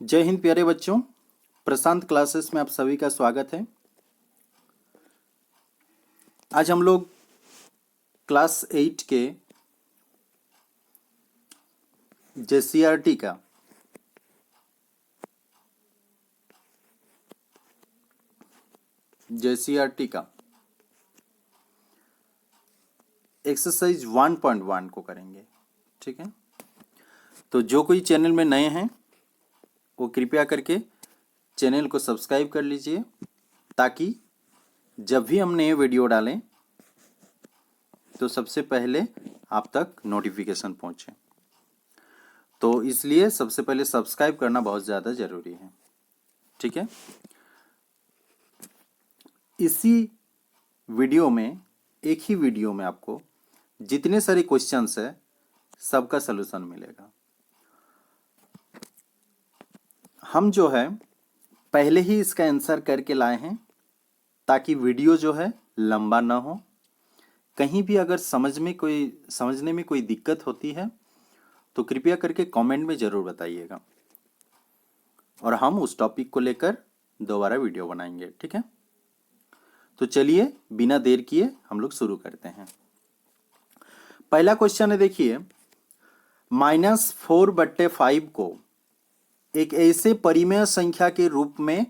जय हिंद प्यारे बच्चों, प्रशांत क्लासेस में आप सभी का स्वागत है। आज हम लोग क्लास 8 के जेसीईआरटी का एक्सरसाइज 1.1 को करेंगे। ठीक है, तो जो कोई चैनल में नए हैं वो कृपया करके चैनल को सब्सक्राइब कर लीजिए, ताकि जब भी हम नए वीडियो डालें तो सबसे पहले आप तक नोटिफिकेशन पहुंचे। तो इसलिए सबसे पहले सब्सक्राइब करना बहुत ज़्यादा ज़रूरी है। ठीक है, इसी वीडियो में, एक ही वीडियो में आपको जितने सारे क्वेश्चंस है सबका सलूशन मिलेगा। हम जो है पहले ही इसका आंसर करके लाए हैं, ताकि वीडियो जो है लंबा ना हो। कहीं भी अगर समझने में कोई दिक्कत होती है तो कृपया करके कमेंट में ज़रूर बताइएगा, और हम उस टॉपिक को लेकर दोबारा वीडियो बनाएंगे। ठीक है, तो चलिए बिना देर किए हम लोग शुरू करते हैं। पहला क्वेश्चन है, देखिए, -4/5 को एक ऐसे परिमेय संख्या के रूप में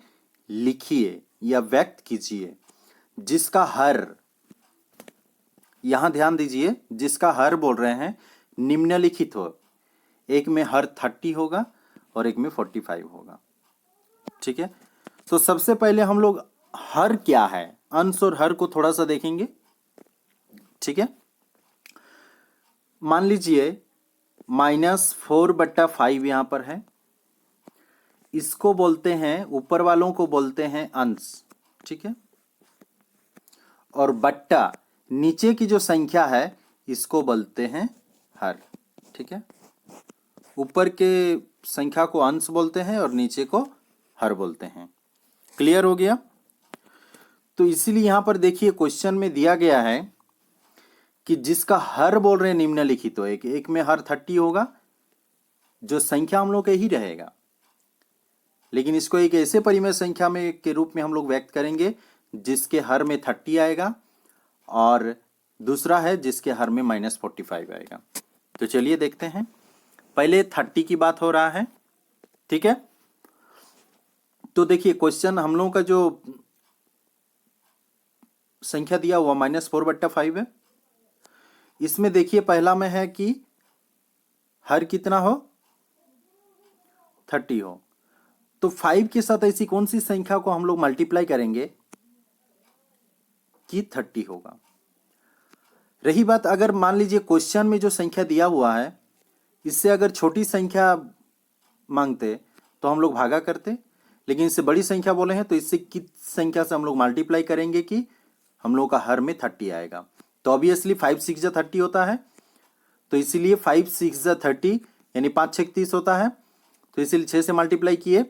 लिखिए या व्यक्त कीजिए जिसका हर, यहां ध्यान दीजिए, जिसका हर बोल रहे हैं निम्नलिखित हो। एक में हर 30 होगा और एक में 45 होगा। ठीक है, तो सबसे पहले हम लोग हर क्या है, अंश और हर को थोड़ा सा देखेंगे। ठीक है, मान लीजिए -4/5 यहां पर है, इसको बोलते हैं, ऊपर वालों को बोलते हैं अंश। ठीक है, और बट्टा नीचे की जो संख्या है इसको बोलते हैं हर। ठीक है, ऊपर के संख्या को अंश बोलते हैं और नीचे को हर बोलते हैं। क्लियर हो गया? तो इसीलिए यहां पर देखिए क्वेश्चन में दिया गया है कि जिसका हर बोल रहे हैं निम्नलिखित हो। एक में हर 30 होगा, जो संख्या हम लोग का ही रहेगा, लेकिन इसको एक ऐसे परिमेय संख्या में के रूप में हम लोग व्यक्त करेंगे जिसके हर में 30 आएगा, और दूसरा है जिसके हर में -45 आएगा। तो चलिए देखते हैं। पहले 30 की बात हो रहा है। ठीक है, तो देखिए क्वेश्चन हम लोगों का जो संख्या दिया हुआ -4/5 है, इसमें देखिए पहला में है कि हर कितना हो, 30 हो। तो 5 के साथ ऐसी कौन सी संख्या को हम लोग मल्टीप्लाई करेंगे कि 30 होगा। रही बात, अगर मान लीजिए क्वेश्चन में जो संख्या दिया हुआ है इससे अगर छोटी संख्या मांगते तो हम लोग भागा करते, लेकिन इससे बड़ी संख्या बोले हैं तो इससे किस संख्या से हम लोग मल्टीप्लाई करेंगे कि हम लोग का हर में 30 आएगा। तो ऑब्वियसली 5 6 जा 30 होता है, तो इसीलिए 5 6 जा 30 यानी 5 6 30 होता है, तो इसीलिए 6 से मल्टीप्लाई किए।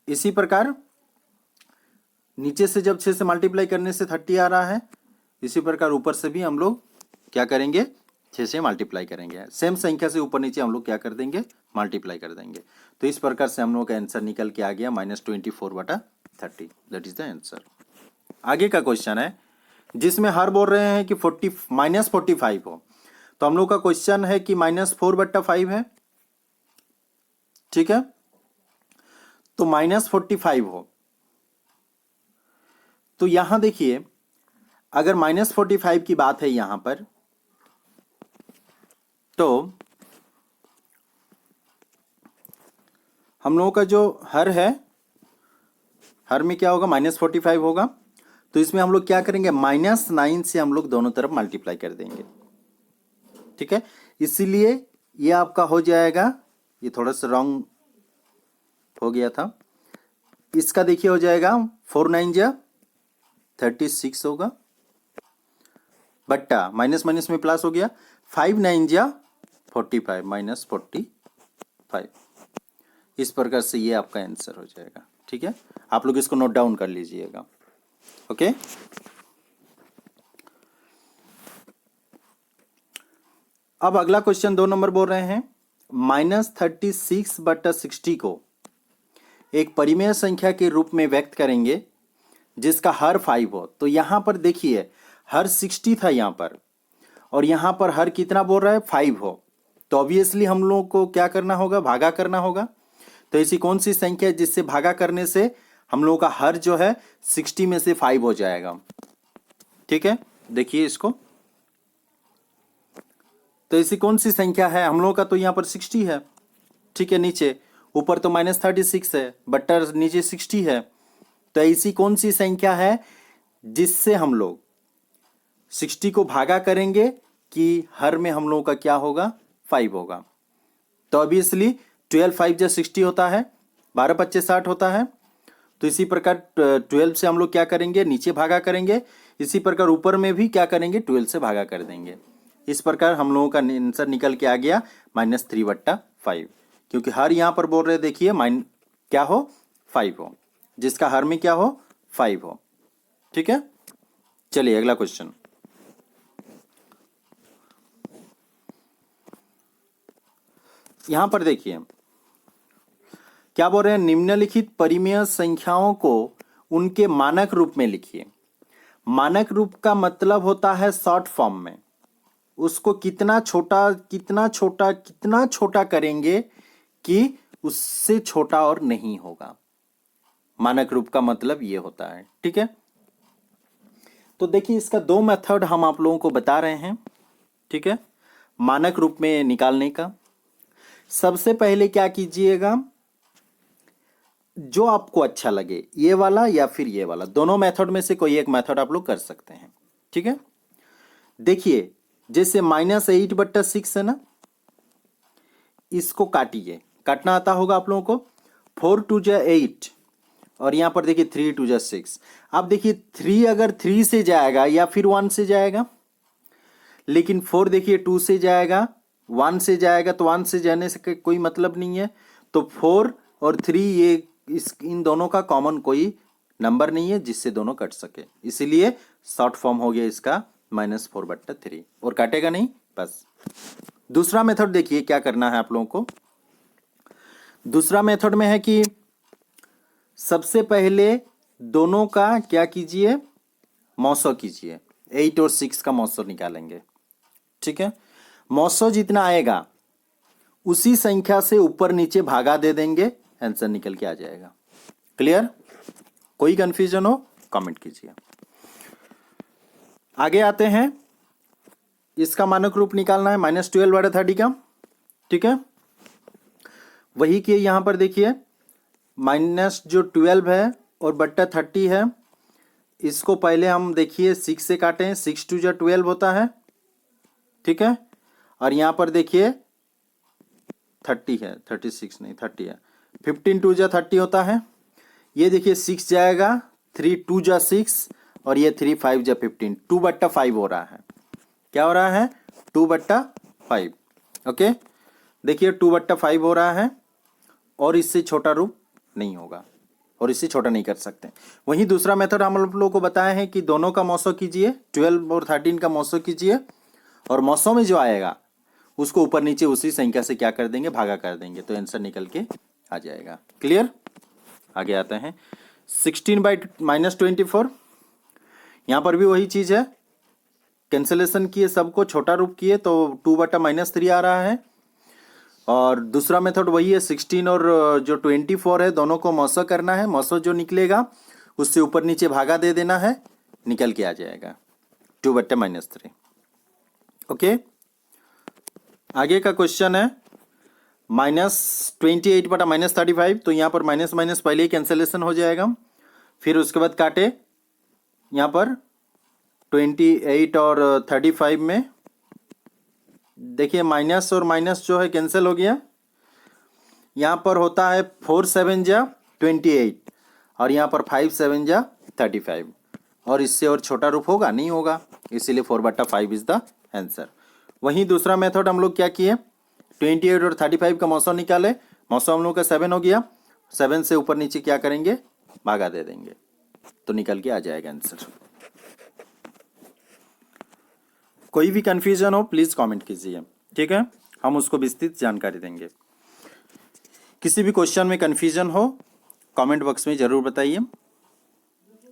इसी प्रकार नीचे से जब 6 से मल्टीप्लाई करने से 30 आ रहा है, इसी प्रकार ऊपर से भी हम लोग क्या करेंगे, 6 से मल्टीप्लाई करेंगे। सेम संख्या से ऊपर नीचे हम लोग क्या कर देंगे, मल्टीप्लाई कर देंगे। तो इस प्रकार से हम लोग का आंसर निकल के आ गया -24/30। That is the answer. आगे का क्वेश्चन है जिसमें हर बोल रहे हैं कि -45 हो। तो हम लोग का क्वेश्चन है कि -4/5 है। ठीक है, तो -45 हो, तो यहां देखिए अगर -45 की बात है यहां पर, तो हम लोगों का जो हर है, हर में क्या होगा, -45 होगा। तो इसमें हम लोग क्या करेंगे, -9 से हम लोग दोनों तरफ मल्टीप्लाई कर देंगे। ठीक है, इसीलिए ये आपका हो जाएगा, ये थोड़ा सा रॉन्ग हो गया था, इसका देखिए हो जाएगा 4 9 जा 36 होगा, बट्टा माइनस माइनस में प्लस हो गया, 5 9 जा 45 -45। इस प्रकार से ये आपका आंसर हो जाएगा। ठीक है, आप लोग इसको नोट डाउन कर लीजिएगा। ओके, अब अगला क्वेश्चन 2 नंबर बोल रहे हैं -36/60 को एक परिमेय संख्या के रूप में व्यक्त करेंगे जिसका हर 5 हो। तो यहां पर देखिए हर 60 था यहां पर, और यहां पर हर कितना बोल रहा है 5 हो। तो ऑब्वियसली हम लोगों को क्या करना होगा, भागा करना होगा। तो ऐसी कौन सी संख्या है जिससे भागा करने से हम लोगों का हर जो है 60 में से 5 हो जाएगा। ठीक है, देखिए इसको। तो ऐसी कौन सी संख्या है, हम लोगों का तो यहां पर 60 है। ठीक है, नीचे ऊपर तो -36 है, बट्टा नीचे 60 है। तो ऐसी कौन सी संख्या है जिससे हम लोग 60 को भागा करेंगे कि हर में हम लोगों का क्या होगा, 5 होगा। तो ऑब्वियसली 12 5 जा 60 होता है, 12 25 60 होता है। तो इसी प्रकार 12 से हम लोग क्या करेंगे, नीचे भागा करेंगे। इसी प्रकार ऊपर में भी क्या करेंगे, 12 से भागा कर देंगे। इस प्रकार हम लोगों का आंसर निकल के आ गया -3/5, क्योंकि हर यहां पर बोल रहे देखिए क्या हो, 5 हो, जिसका हर में क्या हो, 5 हो। ठीक है, चलिए अगला क्वेश्चन। यहां पर देखिए क्या बोल रहे हैं, निम्नलिखित परिमेय संख्याओं को उनके मानक रूप में लिखिए। मानक रूप का मतलब होता है शॉर्ट फॉर्म में। उसको कितना छोटा कितना छोटा कितना छोटा करेंगे कि उससे छोटा और नहीं होगा। मानक रूप का मतलब ये होता है। ठीक है, तो देखिए इसका 2 मेथड हम आप लोगों को बता रहे हैं। ठीक है, मानक रूप में निकालने का। सबसे पहले क्या कीजिएगा, जो आपको अच्छा लगे, ये वाला या फिर ये वाला, दोनों मेथड में से कोई एक मेथड आप लोग कर सकते हैं। ठीक है, देखिए जैसे -8/6 है ना, इसको काटिए। काटना आता होगा आप लोगों को। 4 2 जा 8, और यहां पर देखिए 3 2 जा 6। अब देखिए 3 अगर 3 से जाएगा या फिर 1 से जाएगा, लेकिन 4 देखिए 2 से जाएगा, 1 से जाएगा। तो 1 से जाने से कोई मतलब नहीं है। तो 4 और 3 ये इन दोनों का कॉमन कोई नंबर नहीं है जिससे दोनों कट सके, इसीलिए शॉर्ट फॉर्म हो गया इसका -4/3, और काटेगा नहीं बस। दूसरा मेथड देखिए क्या करना है आप लोगों को। दूसरा मेथड में है कि सबसे पहले दोनों का क्या कीजिए, मौसो कीजिए। 8 और 6 का मौसो निकालेंगे। ठीक है, मौसो जितना आएगा उसी संख्या से ऊपर नीचे भागा दे देंगे, आंसर निकल के आ जाएगा। क्लियर? कोई कंफ्यूजन हो कमेंट कीजिए। आगे आते हैं, इसका मानक रूप निकालना है -12/30 का। ठीक है, वही किए यहां पर देखिए माइनस जो 12 है और बट्टा 30 है, इसको पहले हम देखिए 6 से काटें। 6 2 जा 12 होता है। ठीक है, और यहां पर देखिए 30 है, 36 नहीं 30 है। 15 2 जा 30 होता है। ये देखिए 6 जाएगा, 3 2 जा 6, और ये 3 5 जा 15, 2/5 हो रहा है। क्या हो रहा है, 2/5। ओके, देखिए 2/5 हो रहा है, और इससे छोटा रूप नहीं होगा, और इससे छोटा नहीं कर सकते। वहीं दूसरा मेथड हम लोगों को बताया है कि दोनों का मौसो कीजिए, 12 और 13 का मौसो कीजिए, और मौसो में जो आएगा उसको ऊपर नीचे उसी संख्या से क्या कर देंगे, भागा कर देंगे, तो आंसर निकल के आ जाएगा। क्लियर? आगे आते हैं 16/-24। यहां पर भी वही चीज है, कैंसिलेशन किए, सबको छोटा रूप किए, तो 2/-3 आ रहा है। और दूसरा मेथड वही है, 16 और जो 24 है दोनों को मौसो करना है। मौसो जो निकलेगा उससे ऊपर नीचे भागा दे देना है, निकल के आ जाएगा 2/-3। ओके, आगे का क्वेश्चन है -28/-35। तो यहाँ पर माइनस माइनस पहले ही कैंसिलेशन हो जाएगा, फिर उसके बाद काटे यहाँ पर 28 और 35 में देखिए माइनस और माइनस जो है कैंसिल हो गया। यहाँ पर होता है 4 7 जा 28, और यहाँ पर 5 7 जा 35, और इससे और छोटा रूप होगा नहीं होगा, इसीलिए 4/5 इज द आंसर। वहीं दूसरा मेथड हम लोग क्या किए, 28 और 35 का मौसम निकाले। मौसम हम लोग का 7 हो गया, 7 से ऊपर नीचे क्या करेंगे, भागा दे देंगे, तो निकल के आ जाएगा आंसर। कोई भी कंफ्यूजन हो प्लीज कमेंट कीजिए। ठीक है, हम उसको विस्तृत जानकारी देंगे। किसी भी क्वेश्चन में कन्फ्यूजन हो कमेंट बॉक्स में जरूर बताइए।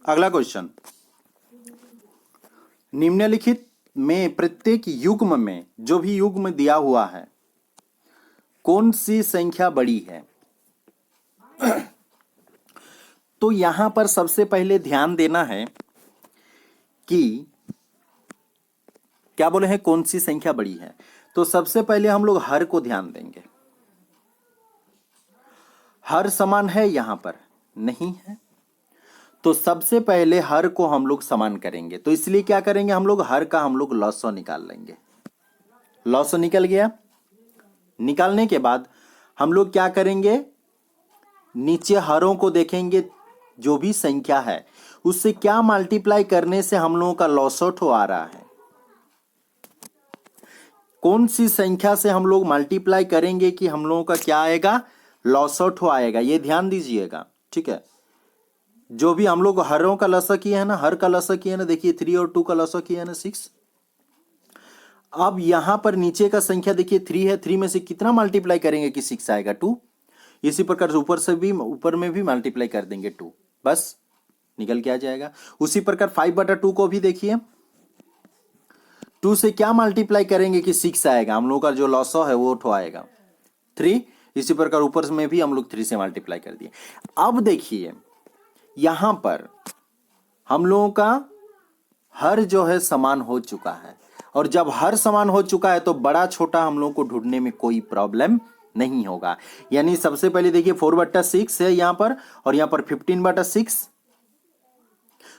अगला क्वेश्चन, निम्नलिखित में प्रत्येक युग्म में, जो भी युग्म दिया हुआ है, कौन सी संख्या बड़ी है? तो यहां पर सबसे पहले ध्यान देना है कि क्या बोले हैं, कौन सी संख्या बड़ी है। तो सबसे पहले हम लोग हर को ध्यान देंगे। हर समान है, यहां पर नहीं है, तो सबसे पहले हर को हम लोग समान करेंगे। तो इसलिए क्या करेंगे, हम लोग हर का हम लोग लॉसो निकाल लेंगे। लॉसो निकल गया। निकालने के बाद हम लोग क्या करेंगे, नीचे हरों को देखेंगे, जो भी संख्या है उससे क्या मल्टीप्लाई करने से हम लोगों का लॉसोठो आ रहा है, कौन सी संख्या से हम लोग मल्टीप्लाई करेंगे कि हम लोगों का क्या आएगा, लॉसोठो आएगा। ये ध्यान दीजिएगा, ठीक है। जो भी हम लोग हरों का लसा किया है ना, हर का लसा किया है ना, देखिए 3 और 2 का लसा किया है ना 6। अब यहां पर नीचे का संख्या देखिए 3 है, 3 में से कितना मल्टीप्लाई करेंगे कि 6 आएगा, 2। इसी प्रकार से ऊपर में भी मल्टीप्लाई कर देंगे 2, बस निकल के आ जाएगा। उसी प्रकार 5/2 को भी देखिए, 2 से क्या मल्टीप्लाई करेंगे कि 6 आएगा, हम लोगों का जो लॉसो है वो उठो आएगा 3। इसी प्रकार ऊपर में भी हम लोग 3 से मल्टीप्लाई कर दिए। अब देखिए यहां पर हम लोगों का हर जो है समान हो चुका है, और जब हर समान हो चुका है तो बड़ा छोटा हम लोगों को ढूंढने में कोई प्रॉब्लम नहीं होगा। यानी सबसे पहले देखिए 4/6 है यहां पर, और यहां पर 15/6,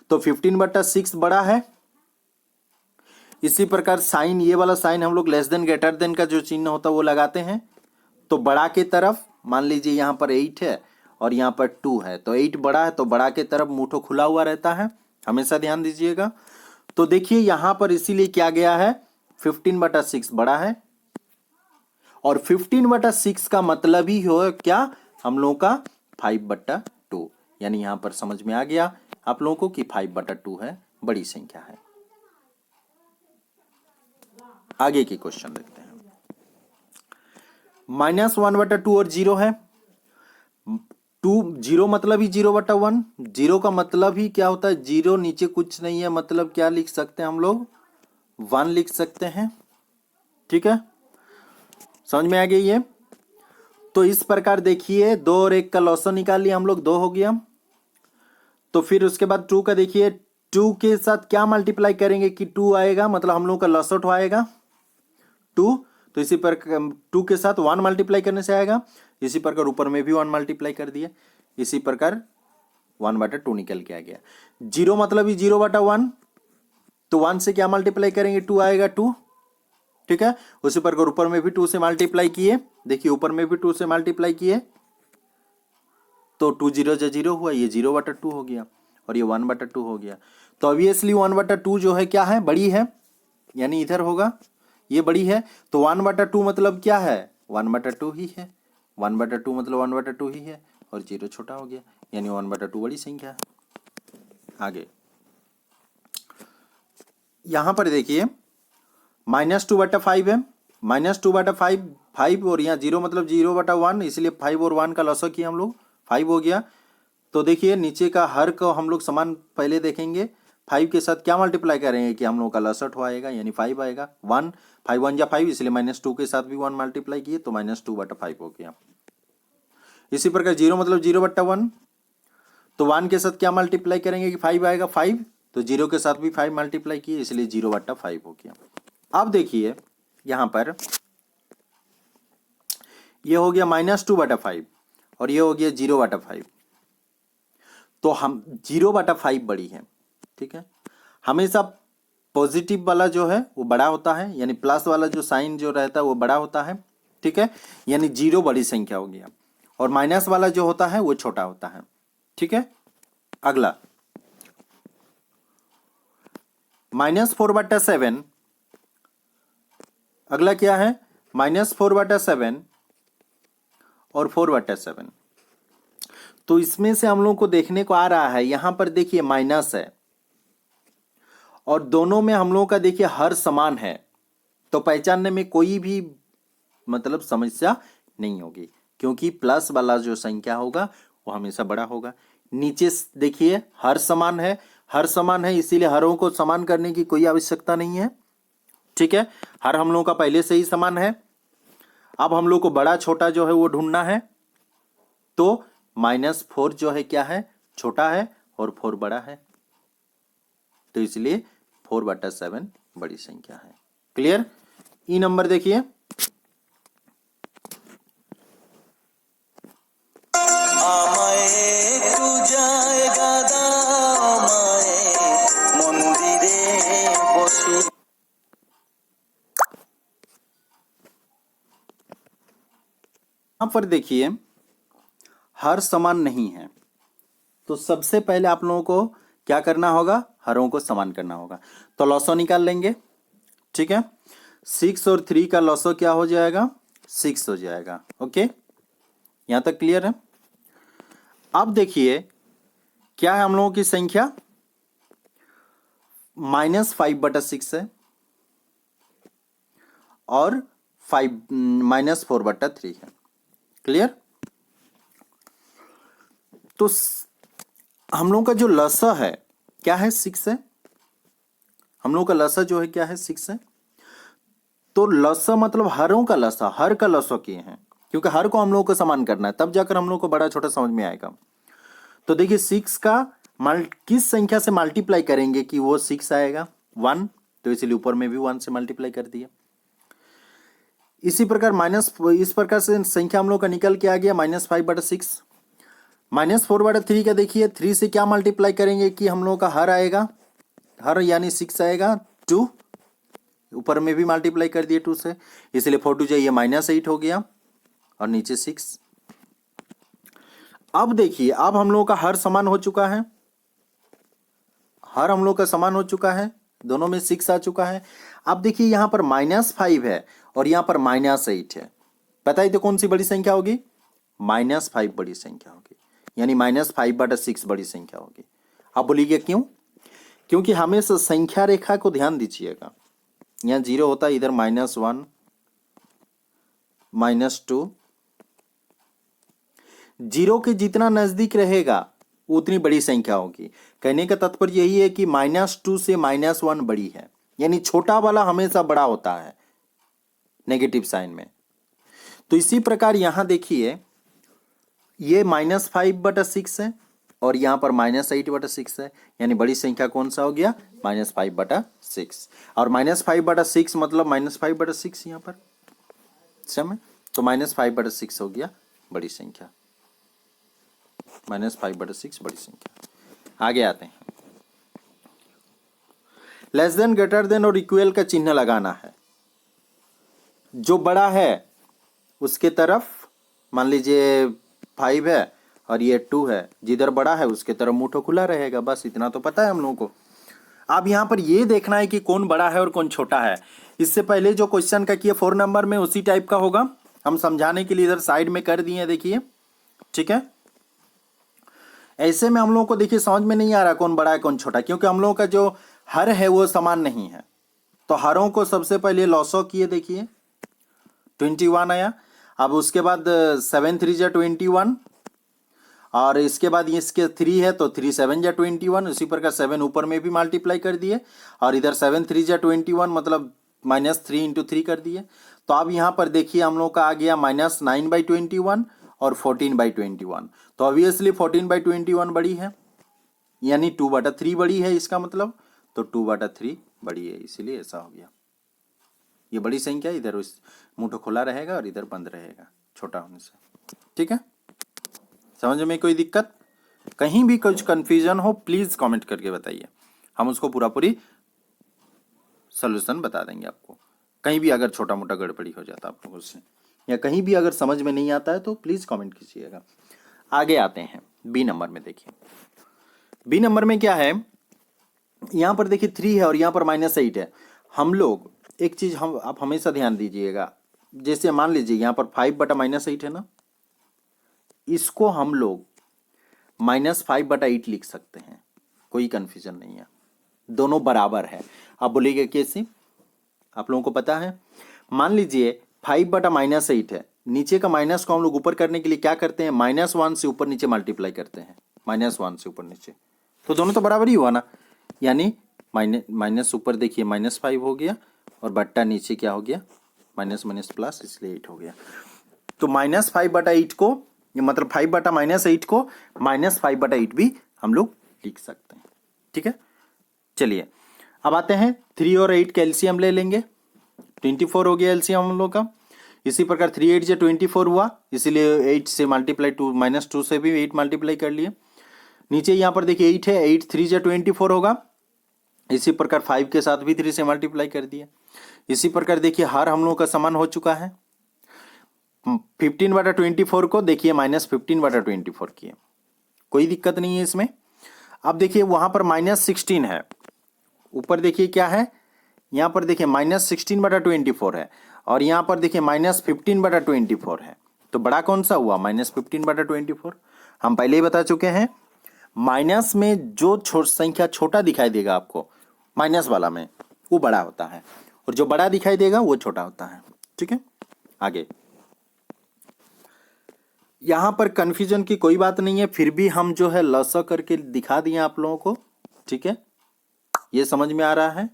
तो 15/6 बड़ा है। इसी प्रकार साइन, ये वाला साइन हम लोग लेस देन ग्रेटर देन का जो चिन्ह होता है वो लगाते हैं, तो बड़ा के तरफ मान लीजिए यहां पर 8 है और यहां पर 2 है, तो 8 बड़ा है, तो बड़ा के तरफ मुठो खुला हुआ रहता है, हमेशा ध्यान दीजिएगा। तो देखिए यहां पर इसीलिए क्या गया है, 15/6 बड़ा है, और 15/6 का मतलब ही हो क्या, हम लोगों का 5/2। यानी यहां पर समझ में आ गया आप लोगों को कि 5/2 है, बड़ी संख्या है। आगे की क्वेश्चन देखते हैं। -1/2 और 0 है। 0 मतलब ही 0/1। 0 का मतलब ही क्या होता है, 0 नीचे कुछ नहीं है, मतलब क्या लिख सकते हैं हम लोग, 1 लिख सकते हैं, ठीक है। समझ में आ गई ये। तो इस प्रकार देखिए 2 और 1 का लॉसो निकाल लिया हम लोग, 2 हो गया। तो फिर उसके बाद 2 का देखिए, 2 के साथ क्या मल्टीप्लाई करेंगे कि 2 आएगा, मतलब हम लोग का लॉसो आएगा 2। तो इसी पर 2 के साथ 1 मल्टीप्लाई करने से आएगा। इसी प्रकार ऊपर में भी 1 मल्टीप्लाई कर दिए, इसी प्रकार 1/2 निकल के आ गया। 0 मतलब ही 0/1, तो 1 से क्या मल्टीप्लाई करेंगे, 2 आएगा 2, ठीक है। उसी प्रकार ऊपर में भी 2 से मल्टीप्लाई किए, देखिए ऊपर में भी 2 से मल्टीप्लाई किए, तो 2 0 0 हुआ, ये 0/2 हो गया, और ये 1/2 हो गया। तो ऑब्वियसली 1/2 जो है क्या है, बड़ी है, यानी इधर होगा, ये बड़ी है। तो 1/2 मतलब क्या है, 1/2 ही है, 1/2 मतलब 1/2 ही है, और 0 छोटा हो गया, यानी 1/2 बड़ी संख्या है। आगे यहां पर देखिए -2/5 है, -2/5 5, और यहाँ 0 मतलब 0/1, इसलिए 5 और 1 का लॉसो किया हम लोग, 5 हो गया। तो देखिए नीचे का हर को हम लोग समान पहले देखेंगे, 5 के साथ क्या मल्टीप्लाई करेंगे कि हम लोग का लॉसो आएगा, यानी 5 आएगा, 1, 5 1 जा 5, इसलिए -2 के साथ भी 1 मल्टीप्लाई किए, तो -2/5 हो गया। इसी प्रकार 0 मतलब 0/1, तो 1 के साथ क्या मल्टीप्लाई करेंगे कि 5 आएगा, 5, तो 0 के साथ भी 5 मल्टीप्लाई किए, इसलिए 0/5 हो गया। अब देखिए यहां पर ये हो गया -2/5 और ये हो गया 0/5, तो हम 0/5 बड़ी है, ठीक है। हमेशा पॉजिटिव वाला जो है वो बड़ा होता है, यानी प्लस वाला जो साइन जो रहता है वो बड़ा होता है, ठीक है। यानी 0 बड़ी संख्या हो गया, और माइनस वाला जो होता है वो छोटा होता है, ठीक है। अगला -4/7, अगला क्या है, -4/7 और 4/7। तो इसमें से हम लोग को देखने को आ रहा है, यहां पर देखिए माइनस है, और दोनों में हम लोगों का देखिए हर समान है, तो पहचानने में कोई भी मतलब समस्या नहीं होगी, क्योंकि प्लस वाला जो संख्या होगा वो हमेशा बड़ा होगा। नीचे देखिए हर समान है, हर समान है, इसीलिए हरों को समान करने की कोई आवश्यकता नहीं है। ठीक है, हर हम लोगों का पहले से ही समान है। अब हम लोग को बड़ा छोटा जो है वो ढूंढना है, तो -4 जो है क्या है, छोटा है और 4 बड़ा है, तो इसलिए 4/7 बड़ी संख्या है। क्लियर। ई नंबर देखिए, यहां पर देखिए हर समान नहीं है, तो सबसे पहले आप लोगों को क्या करना होगा, हरों को समान करना होगा। तो लॉसो निकाल लेंगे। ठीक है, 6 और 3 का लॉसो क्या हो जाएगा, 6 हो जाएगा। ओके, यहां तक क्लियर है। अब देखिए क्या है हम लोगों की संख्या, -5/6 है और -4/3 है। क्लियर। तो हम लोगों का जो लसा है क्या है, 6 है। हम लोगों का लसा जो है क्या है, 6 है। तो लसा मतलब हरों का लसा, हर का लसा किए हैं, क्योंकि हर को हम लोगों को समान करना है, तब जाकर हम लोग को बड़ा छोटा समझ में आएगा। तो देखिए 6 का किस संख्या से मल्टीप्लाई करेंगे कि वो 6 आएगा, 1, तो इसलिए ऊपर में भी 1 से मल्टीप्लाई कर दिया। इसी प्रकार इस प्रकार से संख्या हम लोग का निकल के आ गया -5/6। -4/3 का देखिए 3 से क्या मल्टीप्लाई करेंगे कि हम लोग का हर आएगा, हर यानी 6 आएगा, 2, ऊपर में भी मल्टीप्लाई कर दिए 2 से, इसलिए 4 2 जाइए -8 हो गया और नीचे 6। अब देखिए अब हम लोग का हर समान हो चुका है, हर हम लोग का समान हो चुका है, दोनों में 6 आ चुका है। अब देखिए यहां पर -5 है और यहां पर -8 है, बताइए तो कौन सी बड़ी संख्या होगी, -5 बड़ी संख्या होगी, यानी -5/6 बड़ी संख्या होगी। आप बोलिए क्यों, क्योंकि हमेशा संख्या रेखा को ध्यान दीजिएगा, यहां 0 होता है, इधर -1 -2, 0 के जितना नजदीक रहेगा उतनी बड़ी संख्या होगी। कहने का तात्पर्य यही है कि -2 से -1 बड़ी है, यानी छोटा वाला हमेशा बड़ा होता है नेगेटिव साइन में। तो इसी प्रकार यहां देखिए ये -5/6 है और यहां पर -8/6 है, यानी बड़ी संख्या कौन सा हो गया, -5/6। और -5/6 मतलब -5/6 यहां पर समय, तो -5/6 हो गया बड़ी संख्या, -5/6 बड़ी संख्या। आगे आते हैं, लेस देन, ग्रेटर देन और इक्वल का चिन्ह लगाना है। जो बड़ा है उसके तरफ, मान लीजिए 5 है और ये 2 है, जिधर बड़ा है उसके तरफ मुंह खुला रहेगा, बस इतना तो पता है हम लोगों को। अब यहां पर ये देखना है कि कौन बड़ा है और कौन छोटा है। इससे पहले जो क्वेश्चन का किया 4 नंबर में उसी टाइप का होगा, हम समझाने के लिए इधर साइड में कर दिए, देखिए। ठीक है, ऐसे में हम लोगों को देखिए समझ में नहीं आ रहा कौन बड़ा है कौन छोटा, क्योंकि हम लोगों का जो हर है वो समान नहीं है। तो हरों को सबसे पहले लॉसो किए, देखिए 21 आया। अब उसके बाद 7 3 जा 21, और इसके बाद इसके 3 है तो 3 7 जा 21, उसी प्रकार 7 ऊपर में भी मल्टीप्लाई कर दिए, और इधर 7 3 जा 21 मतलब -3 × 3 कर दिए। तो अब यहाँ पर देखिए हम लोग का आ गया -9/21 और 14/21। तो ऑब्वियसली 14/21 बड़ी है, यानी 2/3 बड़ी है, इसका मतलब तो 2/3 बड़ी है, इसीलिए ऐसा हो गया। ये बड़ी संख्या इधर उस मुंह खुला रहेगा और इधर बंद रहेगा छोटा होने से। ठीक है, समझ में कोई दिक्कत, कहीं भी कुछ कंफ्यूजन हो प्लीज कमेंट करके बताइए, हम उसको पूरा पूरी सोल्यूशन बता देंगे आपको। कहीं भी अगर छोटा मोटा गड़बड़ी हो जाता आप लोगों से, या कहीं भी अगर समझ में नहीं आता है तो प्लीज कमेंट कीजिएगा। आगे आते हैं बी नंबर में। देखिए बी नंबर में क्या है, यहां पर देखिए 3 है और यहां पर -8 है। हम लोग एक चीज हम आप हमेशा ध्यान दीजिएगा, जैसे मान लीजिए यहां पर 5/-8 है ना, इसको हम लोग -5/8 लिख सकते हैं, कोई कंफ्यूजन नहीं है, दोनों बराबर है। आप बोलिएगा कैसे, आप लोगों को पता है, मान लीजिए 5/-8 है। नीचे का माइनस को हम लोग ऊपर करने के लिए क्या करते हैं, -1 से ऊपर नीचे मल्टीप्लाई करते हैं, -1 से ऊपर नीचे, तो दोनों तो बराबर ही हुआ ना, यानी माइनस ऊपर देखिए -5 हो गया और बट्टा नीचे क्या हो गया, माइनस माइनस प्लस, इसलिए 8 हो गया। तो -5/8 को, मतलब 5/-8 को -5/8 भी हम लोग लिख सकते हैं। ठीक है, चलिए अब आते हैं 3 और 8 का एलसीएम ले लेंगे। 24 हो गया एलसीएम हम लोग का। इसी प्रकार 3 8 से 24 हुआ, इसीलिए 8 से मल्टीप्लाई -2 से भी 8 मल्टीप्लाई कर लिए। नीचे यहाँ पर देखिए 8 है, 8 3 से 24 होगा। इसी प्रकार 5 के साथ भी 3 से मल्टीप्लाई कर दिया। इसी प्रकार देखिए हर हम लोगों का समान हो चुका है। 15/24 को देखिए -15/24 किए, कोई दिक्कत नहीं है इसमें। अब देखिए वहां पर -16 है, ऊपर देखिए क्या है, यहां पर देखिए -16/24 है और यहां पर देखिए -15/24 है। तो बड़ा कौन सा हुआ, -15/24। हम पहले ही बता चुके हैं, माइनस में जो संख्या छोटा दिखाई देगा आपको, माइनस वाला में, वो बड़ा होता है और जो बड़ा दिखाई देगा वो छोटा होता है। ठीक है, आगे यहां पर कंफ्यूजन की कोई बात नहीं है, फिर भी हम जो है लसा करके दिखा दिए आप लोगों को। ठीक है, ये समझ में आ रहा है।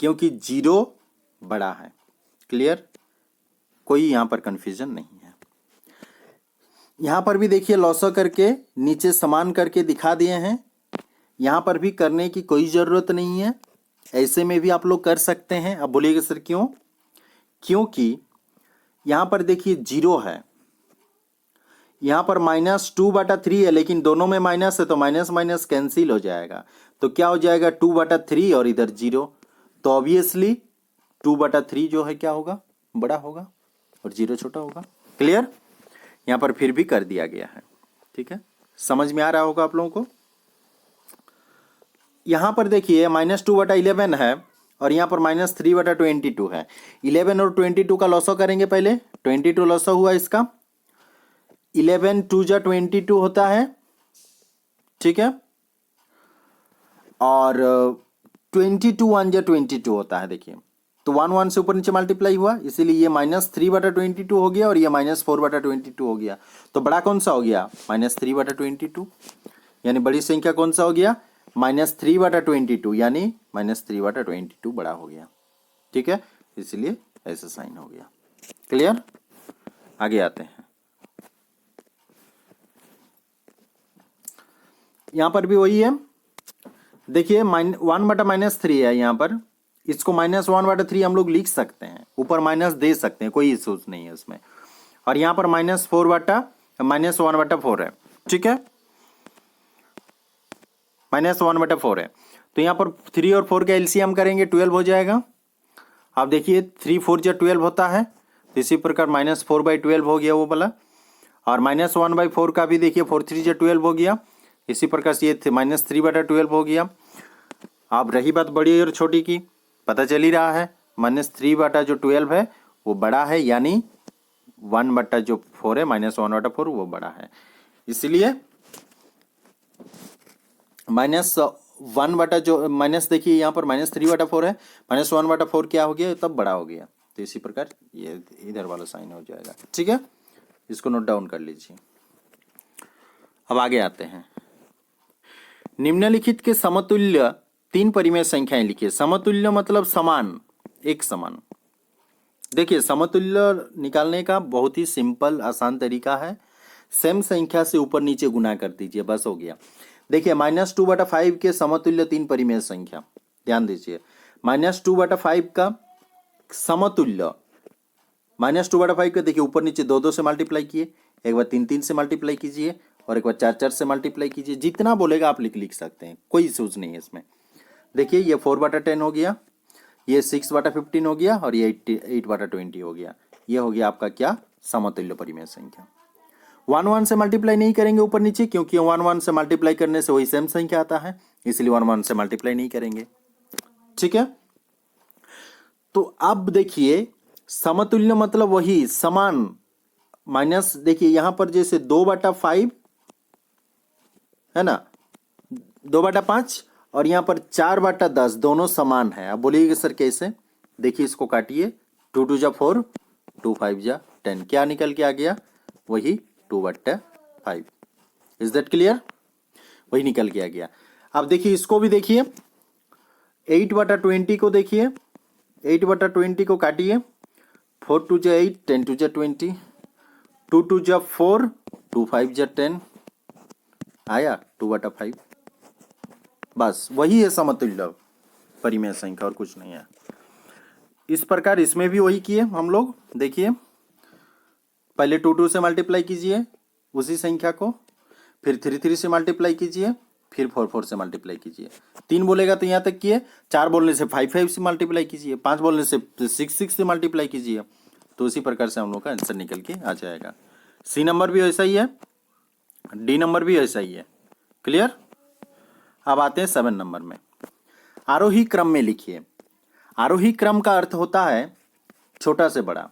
क्योंकि 0 बड़ा है, क्लियर, कोई यहां पर कंफ्यूजन नहीं है। यहां पर भी देखिए लॉसा करके नीचे समान करके दिखा दिए हैं, यहां पर भी करने की कोई जरूरत नहीं है, ऐसे में भी आप लोग कर सकते हैं। अब बोलिएगा सर क्यों, क्योंकि यहां पर देखिए 0 है, यहां पर -2/3 है, लेकिन दोनों में माइनस है तो माइनस माइनस कैंसिल हो जाएगा, तो क्या हो जाएगा 2/3 और इधर 0, तो ऑब्वियसली 2/3 जो है क्या होगा, बड़ा होगा और 0 छोटा होगा। क्लियर, यहां पर फिर भी कर दिया गया है। ठीक है, समझ में आ रहा होगा आप लोगों को। यहां पर देखिए -2/11 है और यहां पर -3/22 है। 11 और 22 का लॉसो करेंगे पहले, 22 लॉसो हुआ इसका, 11 2 जा 22 होता है। ठीक है, और 22 1 जा 22 होता है। देखिए तो 1 1 से ऊपर नीचे मल्टीप्लाई हुआ, इसीलिए ये -3/22 हो गया और ये -4/22 हो गया। तो बड़ा कौन सा हो गया, -3/22, यानी बड़ी संख्या कौन सा हो गया, -3/22, यानी -3/22 बड़ा हो गया। ठीक है, इसलिए ऐसा साइन हो गया। क्लियर, आगे आते हैं। यहां पर भी वही है, देखिए 1/-3 है यहाँ पर, इसको -1/3 हम लोग लिख सकते हैं, ऊपर माइनस दे सकते हैं, कोई इशूज नहीं है उसमें। और यहाँ पर -1/4 है। ठीक है, -1/4 है, तो यहाँ पर 3 और 4 का एलसीएम करेंगे, 12 हो जाएगा। आप देखिए 3 4 जा 12 होता है, तो इसी प्रकार -4/12 हो गया वो वाला, और -1/4 का भी देखिए 4 3 जा 12 हो गया, इसी प्रकार से ये -3/12 हो गया। अब रही बात बड़ी और छोटी की, पता चल ही रहा है, -3/12 है वो बड़ा है, यानी 1/4 है, -1/4 वो बड़ा है, इसलिए माइनस देखिए यहाँ पर -3/4 है, -1/4 क्या हो गया, तब बड़ा हो गया, तो इसी प्रकार ये इधर वाला साइन हो जाएगा। ठीक है, इसको नोट डाउन कर लीजिए। अब आगे आते हैं, निम्नलिखित के समतुल्य 3 परिमेय संख्याएं लिखिए। समतुल्य मतलब समान, एक समान। देखिए समतुल्य निकालने का बहुत ही सिंपल आसान तरीका है, सेम संख्या से ऊपर नीचे गुना कर दीजिए, बस हो गया। देखिए -2/5 के समतुल्य 3 परिमेय संख्या, ध्यान दीजिए, -2/5 का समतुल्य, -2/5 का देखिए ऊपर नीचे 2 2 से मल्टीप्लाई किए, एक बार 3 3 से मल्टीप्लाई कीजिए और एक बार 4 4 से मल्टीप्लाई कीजिए, जितना बोलेगा आप लिख सकते हैं, कोई इशूज नहीं है इसमें। देखिए ये 4/10 हो गया, ये 6/15 हो गया और ये 8/20 हो गया। ये हो गया आपका क्या, समतुल्य परिमेय संख्या। 1 1 से मल्टीप्लाई नहीं करेंगे ऊपर नीचे, क्योंकि 1 1 से मल्टीप्लाई करने से वही सेम संख्या आता है, इसलिए 1 1 से मल्टीप्लाई नहीं करेंगे। ठीक है, तो अब देखिए समतुल्य मतलब वही समान, माइनस देखिए यहां पर जैसे 2/5 है ना, 2/5 और यहाँ पर 4/10 दोनों समान है। अब बोलिएगा सर कैसे? देखिए इसको काटिए, 2 2 जा 4, 2 5 जा 10, क्या निकल के आ गया? वही 2/5। Is that clear? वही निकल के आ गया। अब देखिए इसको भी देखिए, 8/20 को देखिए, 8/20 को काटिए, 4 2 जा 8, 10 2 जा 20, 2 2 जा 4, 2 5 जा 10, आया 2/5। बस वही है समतुल्य परिमेय संख्या, और कुछ नहीं है। इस प्रकार इसमें भी वही किए हम लोग। देखिए पहले 2 2 से मल्टीप्लाई कीजिए उसी संख्या को, फिर 3 3 से मल्टीप्लाई कीजिए, फिर 4 4 से मल्टीप्लाई कीजिए। 3 बोलेगा तो यहाँ तक किए, 4 बोलने से 5 5 से मल्टीप्लाई कीजिए, 5 बोलने से 6 6 से मल्टीप्लाई कीजिए। तो उसी प्रकार से हम लोग का आंसर निकल के आ जाएगा। सी नंबर भी ऐसा ही है, डी नंबर भी ऐसा ही है। क्लियर? अब आते हैं 7 नंबर में। आरोही क्रम में लिखिए। आरोही क्रम का अर्थ होता है छोटा से बड़ा।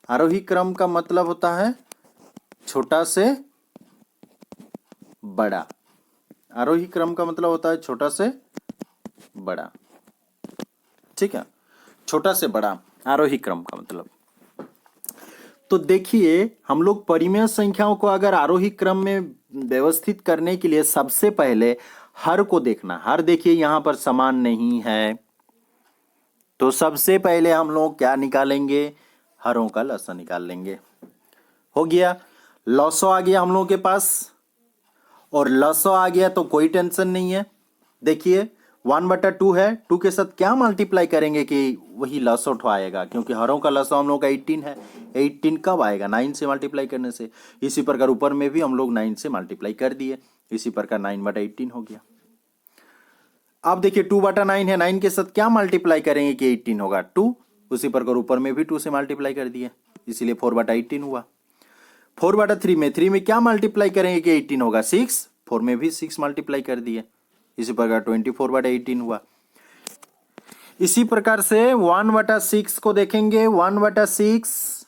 आरोही क्रम का मतलब होता है छोटा से बड़ा। आरोही क्रम का मतलब होता है छोटा से बड़ा। ठीक है, छोटा से बड़ा आरोही क्रम का मतलब। तो देखिए हम लोग परिमेय संख्याओं को अगर आरोही क्रम में व्यवस्थित करने के लिए सबसे पहले हर को देखना। हर देखिए यहां पर समान नहीं है, तो सबसे पहले हम लोग क्या निकालेंगे? हरों का लसा निकाल लेंगे। हो गया, लॉसो आ गया हम लोगों के पास, और लॉसो आ गया तो कोई टेंशन नहीं है। देखिए 1/2 है, 2 के साथ क्या मल्टीप्लाई करेंगे कि वही लॉसो उठो आएगा, क्योंकि हरों का लॉसो हम लोग का 18 है। 18 कब आएगा? 9 से मल्टीप्लाई करने से। इसी प्रकार ऊपर में भी हम लोग 9 से मल्टीप्लाई कर दिए, इसी प्रकार 9/18 हो गया। अब देखिए 2/9 है, 9 के साथ क्या मल्टीप्लाई करेंगे कि 18 होगा? 2। उसी प्रकार ऊपर में भी 2 से मल्टीप्लाई कर दिए, इसीलिए 4/18 हुआ। 4/3 में 3 में क्या मल्टीप्लाई करेंगे कि 18 होगा? 6। 4 में भी 6 मल्टीप्लाई कर दिए, इसी प्रकार 24/18 हुआ। इसी प्रकार से 1/6 को देखेंगे। 1/6,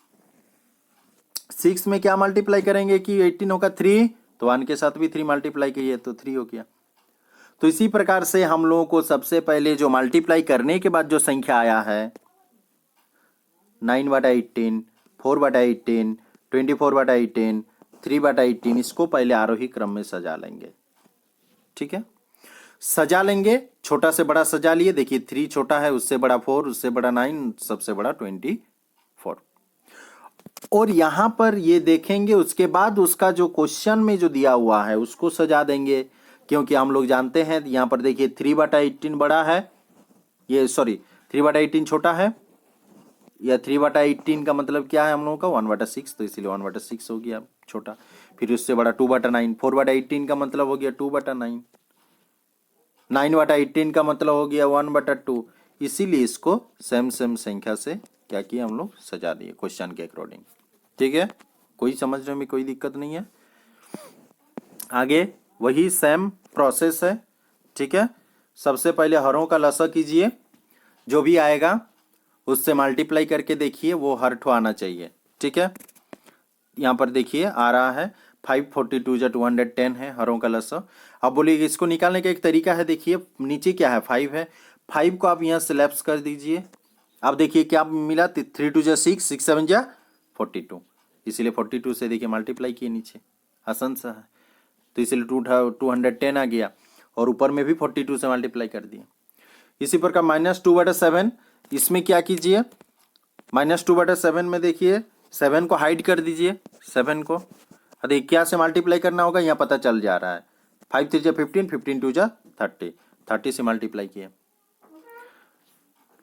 6 में क्या मल्टीप्लाई करेंगे कि 18 होगा? 3। तो 1 के साथ भी 3 मल्टीप्लाई किए तो 3 हो गया। तो इसी प्रकार से हम लोगों को सबसे पहले जो मल्टीप्लाई करने के बाद जो संख्या आया है 9/18, 4/18, 24/18, 3/18, इसको पहले आरोही क्रम में सजा लेंगे। ठीक है, सजा लेंगे, छोटा से बड़ा सजा लिए। देखिए 3 छोटा है, उससे बड़ा 4, उससे बड़ा 9, सबसे बड़ा 24। और यहां पर ये देखेंगे, उसके बाद उसका जो क्वेश्चन में जो दिया हुआ है उसको सजा देंगे, क्योंकि हम लोग जानते हैं यहां पर देखिए 3/18 बड़ा है, ये सॉरी 3/18 छोटा है, या 3/18 का मतलब क्या है हम लोगों का? 1/6, तो इसीलिए 1/6 हो गया छोटा। फिर उससे बड़ा 2/9, 4/18 का मतलब हो गया 2/9, 9/18 का मतलब हो गया 1/2। इसीलिए इसको सेम सेम संख्या से क्या किया हम लोग? सजा दिए क्वेश्चन के अकॉर्डिंग। ठीक है, कोई समझने में कोई दिक्कत नहीं है। आगे वही सेम प्रोसेस है। ठीक है, सबसे पहले हरों का लसा कीजिए, जो भी आएगा उससे मल्टीप्लाई करके देखिए वो हर ठो आना चाहिए। ठीक है, यहाँ पर देखिए आ रहा है 542 जा 210 है हरों का लसा। अब बोलिए इसको निकालने का एक तरीका है। देखिए नीचे क्या है? 5 है, 5 को आप यहाँ से लेफ्ट कर दीजिए। अब देखिए क्या मिला? 3 2 जा 6, 6 7 जा 42, इसीलिए 42 से देखिए मल्टीप्लाई किए नीचे, आसान सा है। तो इसीलिए 210 आ गया, और ऊपर में भी 42 से मल्टीप्लाई कर दिए। इसी प्रकार -2/7, इसमें क्या कीजिए? -2/7 में देखिए 7 को हाइड कर दीजिए। 7 को अरे क्या से मल्टीप्लाई करना होगा यहाँ पता चल जा रहा है। 5 3 जा 15, 15 2 जा 30, 30 से मल्टीप्लाई किए।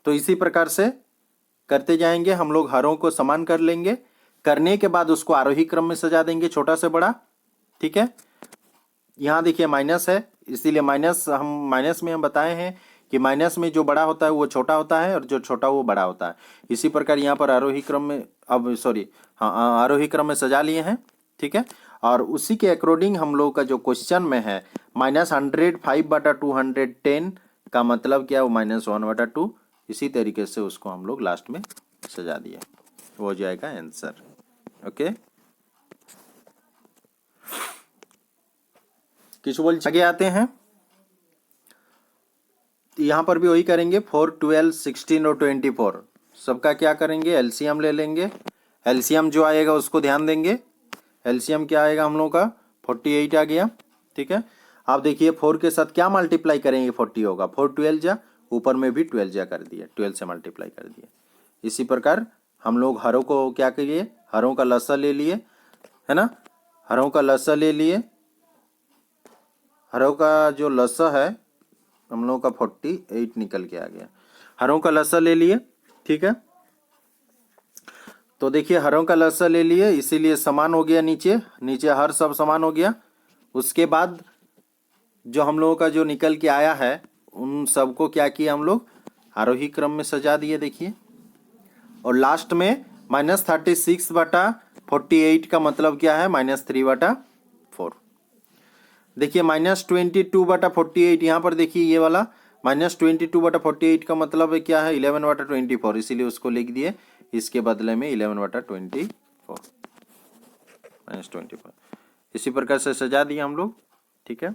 तो इसी प्रकार से करते जाएंगे हम लोग, हरों को समान कर लेंगे, करने के बाद उसको आरोही क्रम में सजा देंगे छोटा से बड़ा। ठीक है, यहाँ देखिए माइनस है, इसीलिए माइनस में हम बताए हैं कि माइनस में जो बड़ा होता है वो छोटा होता है, और जो छोटा वो बड़ा होता है। इसी प्रकार यहाँ पर आरोही क्रम में, अब सॉरी हाँ आरोही क्रम में सजा लिए हैं। ठीक है, और उसी के अकॉर्डिंग हम लोग का जो क्वेश्चन में है -100 5/210 का मतलब क्या? वो -1/2। इसी तरीके से उसको हम लोग लास्ट में सजा दिए, वो हो जाएगा आंसर। ओके, किसी बोल आगे आते हैं, यहाँ पर भी वही करेंगे। 4, 12, 16 और 24 सबका क्या करेंगे, एलसीएम ले लेंगे। एलसीएम जो आएगा उसको ध्यान देंगे। एलसीएम क्या आएगा हम लोगों का, 48 आ गया। ठीक है, आप देखिए 4 के साथ क्या मल्टीप्लाई करेंगे, 40 होगा। 4 12 जा, ऊपर में भी 12 जा कर दिया, 12 से मल्टीप्लाई कर दिया। इसी प्रकार हम लोग हरों को क्या करिए, हरों का लसा ले लिए, है ना, हरों का लसा ले लिए। हरों का जो लसा है हम लोगों का 48 निकल के आ गया। हरों का लसा ले लिए, ठीक है। तो देखिए हरों का लसा ले लिए, इसीलिए समान हो गया, नीचे नीचे हर सब समान हो गया। उसके बाद जो हम लोगों का जो निकल के आया है उन सबको क्या किया हम लोग, आरोही क्रम में सजा दिए। देखिए, और लास्ट में -36/48 का मतलब क्या है, -3/4। देखिए -22/48, यहाँ पर देखिए ये वाला -22/48 का मतलब है क्या है, 11/24, इसीलिए उसको लिख दिए इसके बदले में 11/24 -24। इसी प्रकार से सजा दिए हम लोग। ठीक है,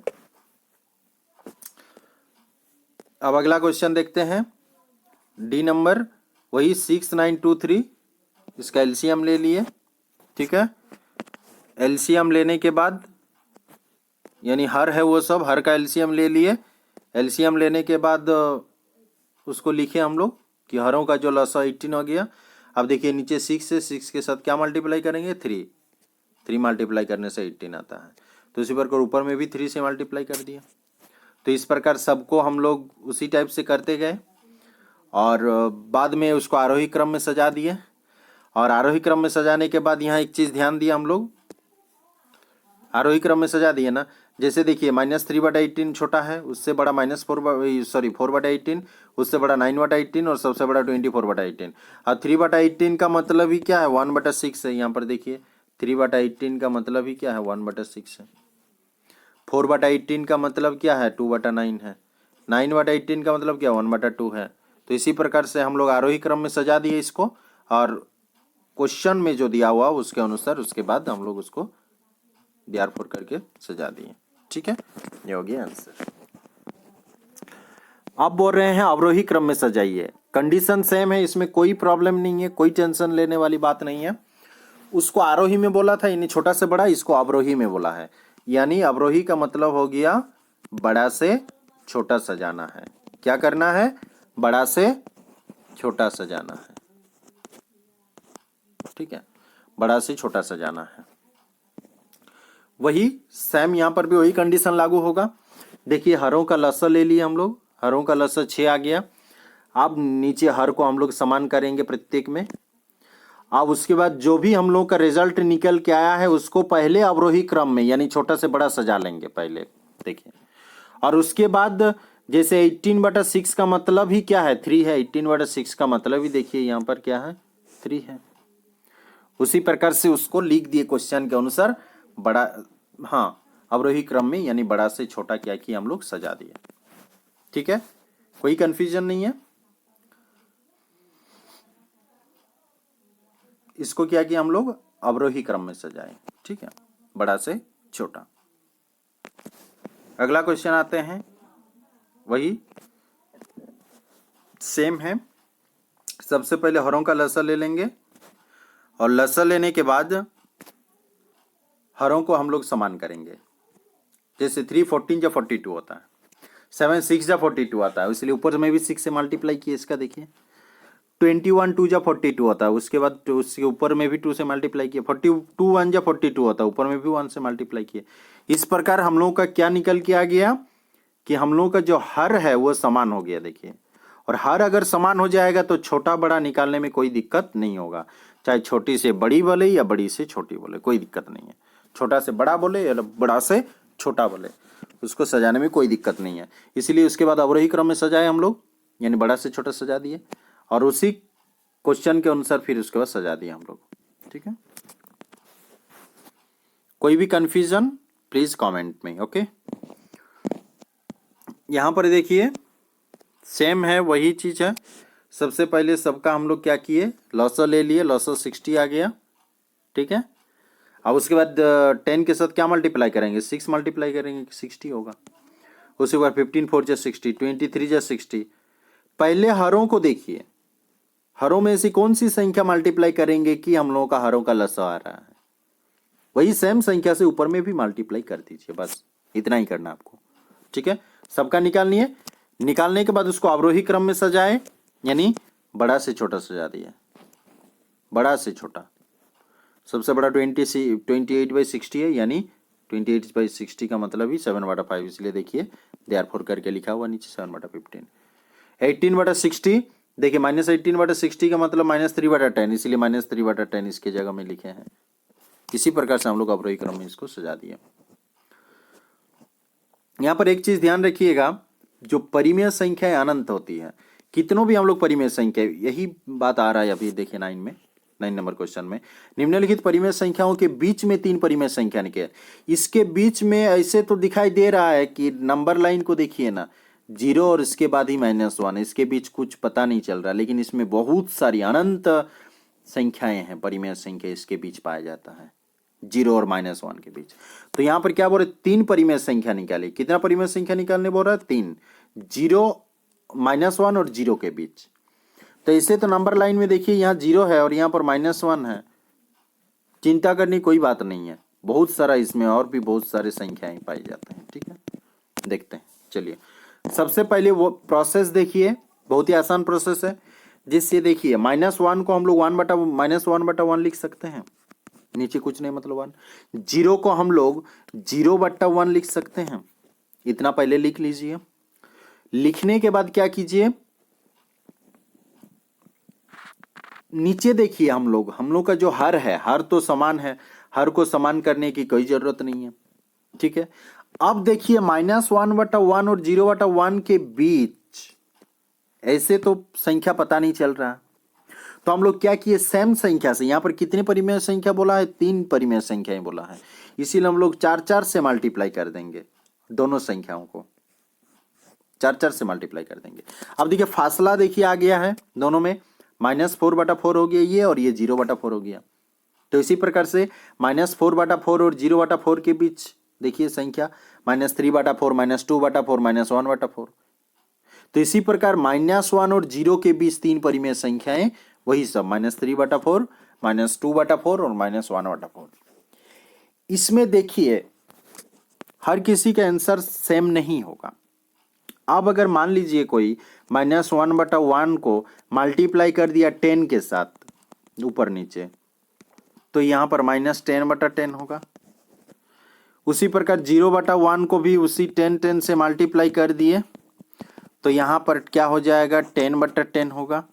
अब अगला क्वेश्चन देखते हैं, डी नंबर, वही 6923, इसका एलसीएम ले लिए। ठीक है, एलसीएम लेने के बाद यानी हर है वो सब, हर का एलसीएम ले लिए। एलसीएम लेने के बाद उसको लिखे हम लोग कि हरों का जो लसा 18 हो गया। अब देखिए नीचे 6 है, 6 के साथ क्या मल्टीप्लाई करेंगे, 3 मल्टीप्लाई करने से 18 आता है। तो इसी प्रकार ऊपर में भी 3 से मल्टीप्लाई कर दिया। तो इस प्रकार सबको हम लोग उसी टाइप से करते गए और बाद में उसको आरोही क्रम में सजा दिए। और आरोही क्रम में सजाने के बाद यहाँ एक चीज़ ध्यान दिया हम लोग, आरोही क्रम में सजा दिए ना। जैसे देखिए -3/18 छोटा है, उससे बड़ा -4/18, उससे बड़ा 9/18 और सबसे बड़ा 24/18। और 3/18 का मतलब ही क्या है, 1/6 है। यहाँ पर देखिए 3/18 का मतलब ही क्या है, 1/6 है। 4/18 का मतलब क्या है, 2/9 है। 9/18 का मतलब क्या, 1/2 है। तो इसी प्रकार से हम लोग आरोही क्रम में सजा दिए इसको, और क्वेश्चन में जो दिया हुआ उसके अनुसार उसके बाद हम लोग उसको DR4 करके सजा दिए। ठीक है, ये हो गया आंसर। अब बोल रहे हैं अवरोही क्रम में सजाइए। कंडीशन सेम है, इसमें कोई प्रॉब्लम नहीं है, कोई टेंशन लेने वाली बात नहीं है। उसको आरोही में बोला था, यानी छोटा से बड़ा, इसको अवरोही में बोला है। यानी अवरोही का मतलब हो गया बड़ा से छोटा सजाना है। क्या करना है, बड़ा से छोटा सजाना है। ठीक है, बड़ा से छोटा सजाना है। वही सेम यहाँ पर भी वही कंडीशन लागू होगा। देखिए हरों का लसा ले लिए हम लोग, हरों का लसा 6 आ गया। अब नीचे हर को हम लोग समान करेंगे प्रत्येक में। अब उसके बाद जो भी हम लोग का रिजल्ट निकल के आया है उसको पहले अवरोही क्रम में यानी छोटा से बड़ा सजा लेंगे पहले। देखिए, और उसके बाद जैसे 18/6 का मतलब ही क्या है, 3 है। 18/6 का मतलब ही देखिए यहाँ पर क्या है, 3 है। उसी प्रकार से उसको लिख दिए क्वेश्चन के अनुसार, बड़ा, हाँ, अवरोही क्रम में यानी बड़ा से छोटा क्या किया हम लोग, सजा दिए। ठीक है, कोई कंफ्यूजन नहीं है। इसको क्या किया हम लोग, अवरोही क्रम में सजाए। ठीक है, बड़ा से छोटा। अगला क्वेश्चन आते हैं, वही सेम है। सबसे पहले हरों का लसा ले लेंगे और लसा लेने के बाद हरों को हम लोग समान करेंगे। जैसे 3 14 या 42 होता है, 7 6 या 42 आता है, इसलिए ऊपर में भी 6 से मल्टीप्लाई किए। इसका देखिए 21 2 या 42 होता है, उसके बाद उसके ऊपर में भी 2 से मल्टीप्लाई किए। 42 1 या 42 होता है, ऊपर में भी 1 से मल्टीप्लाई किए। इस प्रकार हम लोगों का क्या निकल के आ गया कि हम लोगों का जो हर है वो समान हो गया। देखिए, और हर अगर समान हो जाएगा तो छोटा बड़ा निकालने में कोई दिक्कत नहीं होगा। चाहे छोटी से बड़ी बोले या बड़ी से छोटी बोले, कोई दिक्कत नहीं है। छोटा से बड़ा बोले या बड़ा से छोटा बोले, उसको सजाने में कोई दिक्कत नहीं है। इसलिए उसके बाद अवरोही क्रम में सजाए हम लोग, यानी बड़ा से छोटा सजा दिए, और उसी क्वेश्चन के अनुसार फिर उसके बाद सजा दिए हम लोग। ठीक है, कोई भी कंफ्यूजन प्लीज कमेंट में। ओके, यहाँ पर देखिए सेम है, वही चीज है। सबसे पहले सबका हम लोग क्या किए, लॉसा ले लिए, लॉसा 60 आ गया। ठीक है, अब उसके बाद 10 के साथ क्या मल्टीप्लाई करेंगे, 6 मल्टीप्लाई करेंगे, 60 होगा। उसके बाद 15 4 जा 60, 23 जा 60। पहले हरों को देखिए, हरों में ऐसी कौन सी संख्या मल्टीप्लाई करेंगे कि हम लोगों का हरों का लसा आ रहा है, वही सेम संख्या से ऊपर में भी मल्टीप्लाई कर दीजिए, बस इतना ही करना आपको। ठीक है, सबका निकालनी है। निकालने के बाद उसको अवरोही क्रम में सजाए, यानी बड़ा से छोटा सजा दिया, बड़ा से छोटा। सबसे बड़ा 28/60 है, यानी 28/60 का मतलब ही 7/5, इसलिए देखिए देयरफॉर करके लिखा हुआ नीचे 7/15। 18/60 देखिए, -18/60 का मतलब -3/10, इसलिए -3/10 इसके जगह में लिखे हैं। इसी प्रकार से हम लोग अवरोही क्रम में इसको सजा दिए। यहाँ पर एक चीज ध्यान रखिएगा, जो परिमेय संख्या अनंत होती है, कितनों भी हम लोग परिमेय संख्या, यही बात आ रहा है अभी देखिए 9 नंबर क्वेश्चन में। निम्नलिखित परिमेय संख्याओं के बीच में 3 परिमेय संख्या निकले, इसके बीच में ऐसे तो दिखाई दे रहा है कि नंबर लाइन को देखिए ना, 0 और इसके बाद ही -1, इसके बीच कुछ पता नहीं चल रहा, लेकिन इसमें बहुत सारी अनंत संख्याएं हैं, परिमेय संख्या इसके बीच पाया जाता है, 0 और -1 के बीच। तो यहां पर क्या बोल रहे, 3 परिमेय संख्या निकाली। कितना परिमेय संख्या निकालने बोल रहा है, 3, 0 -1 और 0 के बीच। तो इसे तो नंबर लाइन में देखिए यहाँ 0 है और यहाँ पर -1 है, चिंता करने कोई बात नहीं है, बहुत सारा इसमें और भी बहुत सारे संख्याएं पाई जाते हैं। ठीक है, देखते हैं। चलिए, सबसे पहले वो प्रोसेस देखिए, बहुत ही आसान प्रोसेस है, जिससे देखिए -1 को हम लोग -1/1 लिख सकते हैं, नीचे कुछ नहीं मतलब 1। 0 को हम लोग 0/1 लिख सकते हैं, इतना पहले लिख लीजिए। लिखने के बाद क्या कीजिए, नीचे देखिए, हम लोग का जो हर है, हर तो समान है, हर को समान करने की कोई जरूरत नहीं है। ठीक है, अब देखिए -1/1 और 0/1 के बीच ऐसे तो संख्या पता नहीं चल रहा, तो हम लोग क्या किए, सेम संख्या से, यहां पर कितने परिमेय संख्या बोला है, 3 परिमेय संख्याएं बोला है, इसीलिए हम लोग 4 से मल्टीप्लाई कर देंगे, दोनों संख्याओं को 4 से मल्टीप्लाई कर देंगे। अब देखिए फासला देखिए आ गया है दोनों में, -4/4 हो गया ये, और ये 0/4 हो गया। तो इसी प्रकार से -4/4 और 0/4 के बीच देखिए संख्या -3/4, -2/4, -1/4। तो इसी प्रकार -1 और 0 के बीच 3 परिमेय संख्याएं, वही सब -3/4, -2/4 और -1/4। इसमें देखिए हर किसी का आंसर सेम नहीं होगा। अब अगर मान लीजिए कोई -1/1 को मल्टीप्लाई कर दिया 10 के साथ ऊपर नीचे, तो यहां पर -10/10 होगा। उसी प्रकार 0/1 को भी उसी 10 से मल्टीप्लाई कर दिए, तो यहां पर क्या हो जाएगा, 10/10 होगा।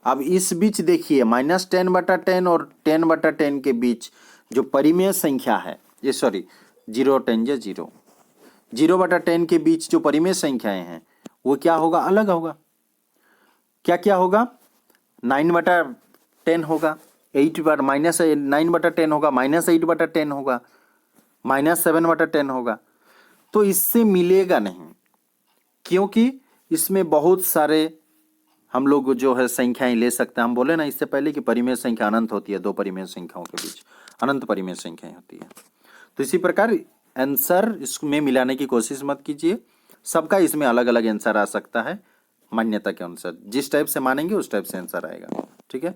अब इस बीच देखिए -10/10 और 10/10 के बीच जो परिमेय संख्या है, ये सॉरी 0/10 0/10 के बीच जो परिमेय संख्याएं हैं वो क्या होगा, अलग होगा। क्या क्या होगा, 9/10 होगा, 9/10 होगा, -8/10 होगा, -7/10 होगा। तो इससे मिलेगा नहीं, क्योंकि इसमें बहुत सारे हम लोग जो है संख्याएं ले सकते हैं। हम बोले ना इससे पहले कि परिमेय संख्या अनंत होती है, 2 परिमेय संख्याओं के बीच अनंत परिमेय संख्याएं होती है। तो इसी प्रकार आंसर इसमें मिलाने की कोशिश मत कीजिए, सबका इसमें अलग अलग आंसर आ सकता है, मान्यता के अनुसार जिस टाइप से मानेंगे उस टाइप से आंसर आएगा। ठीक है,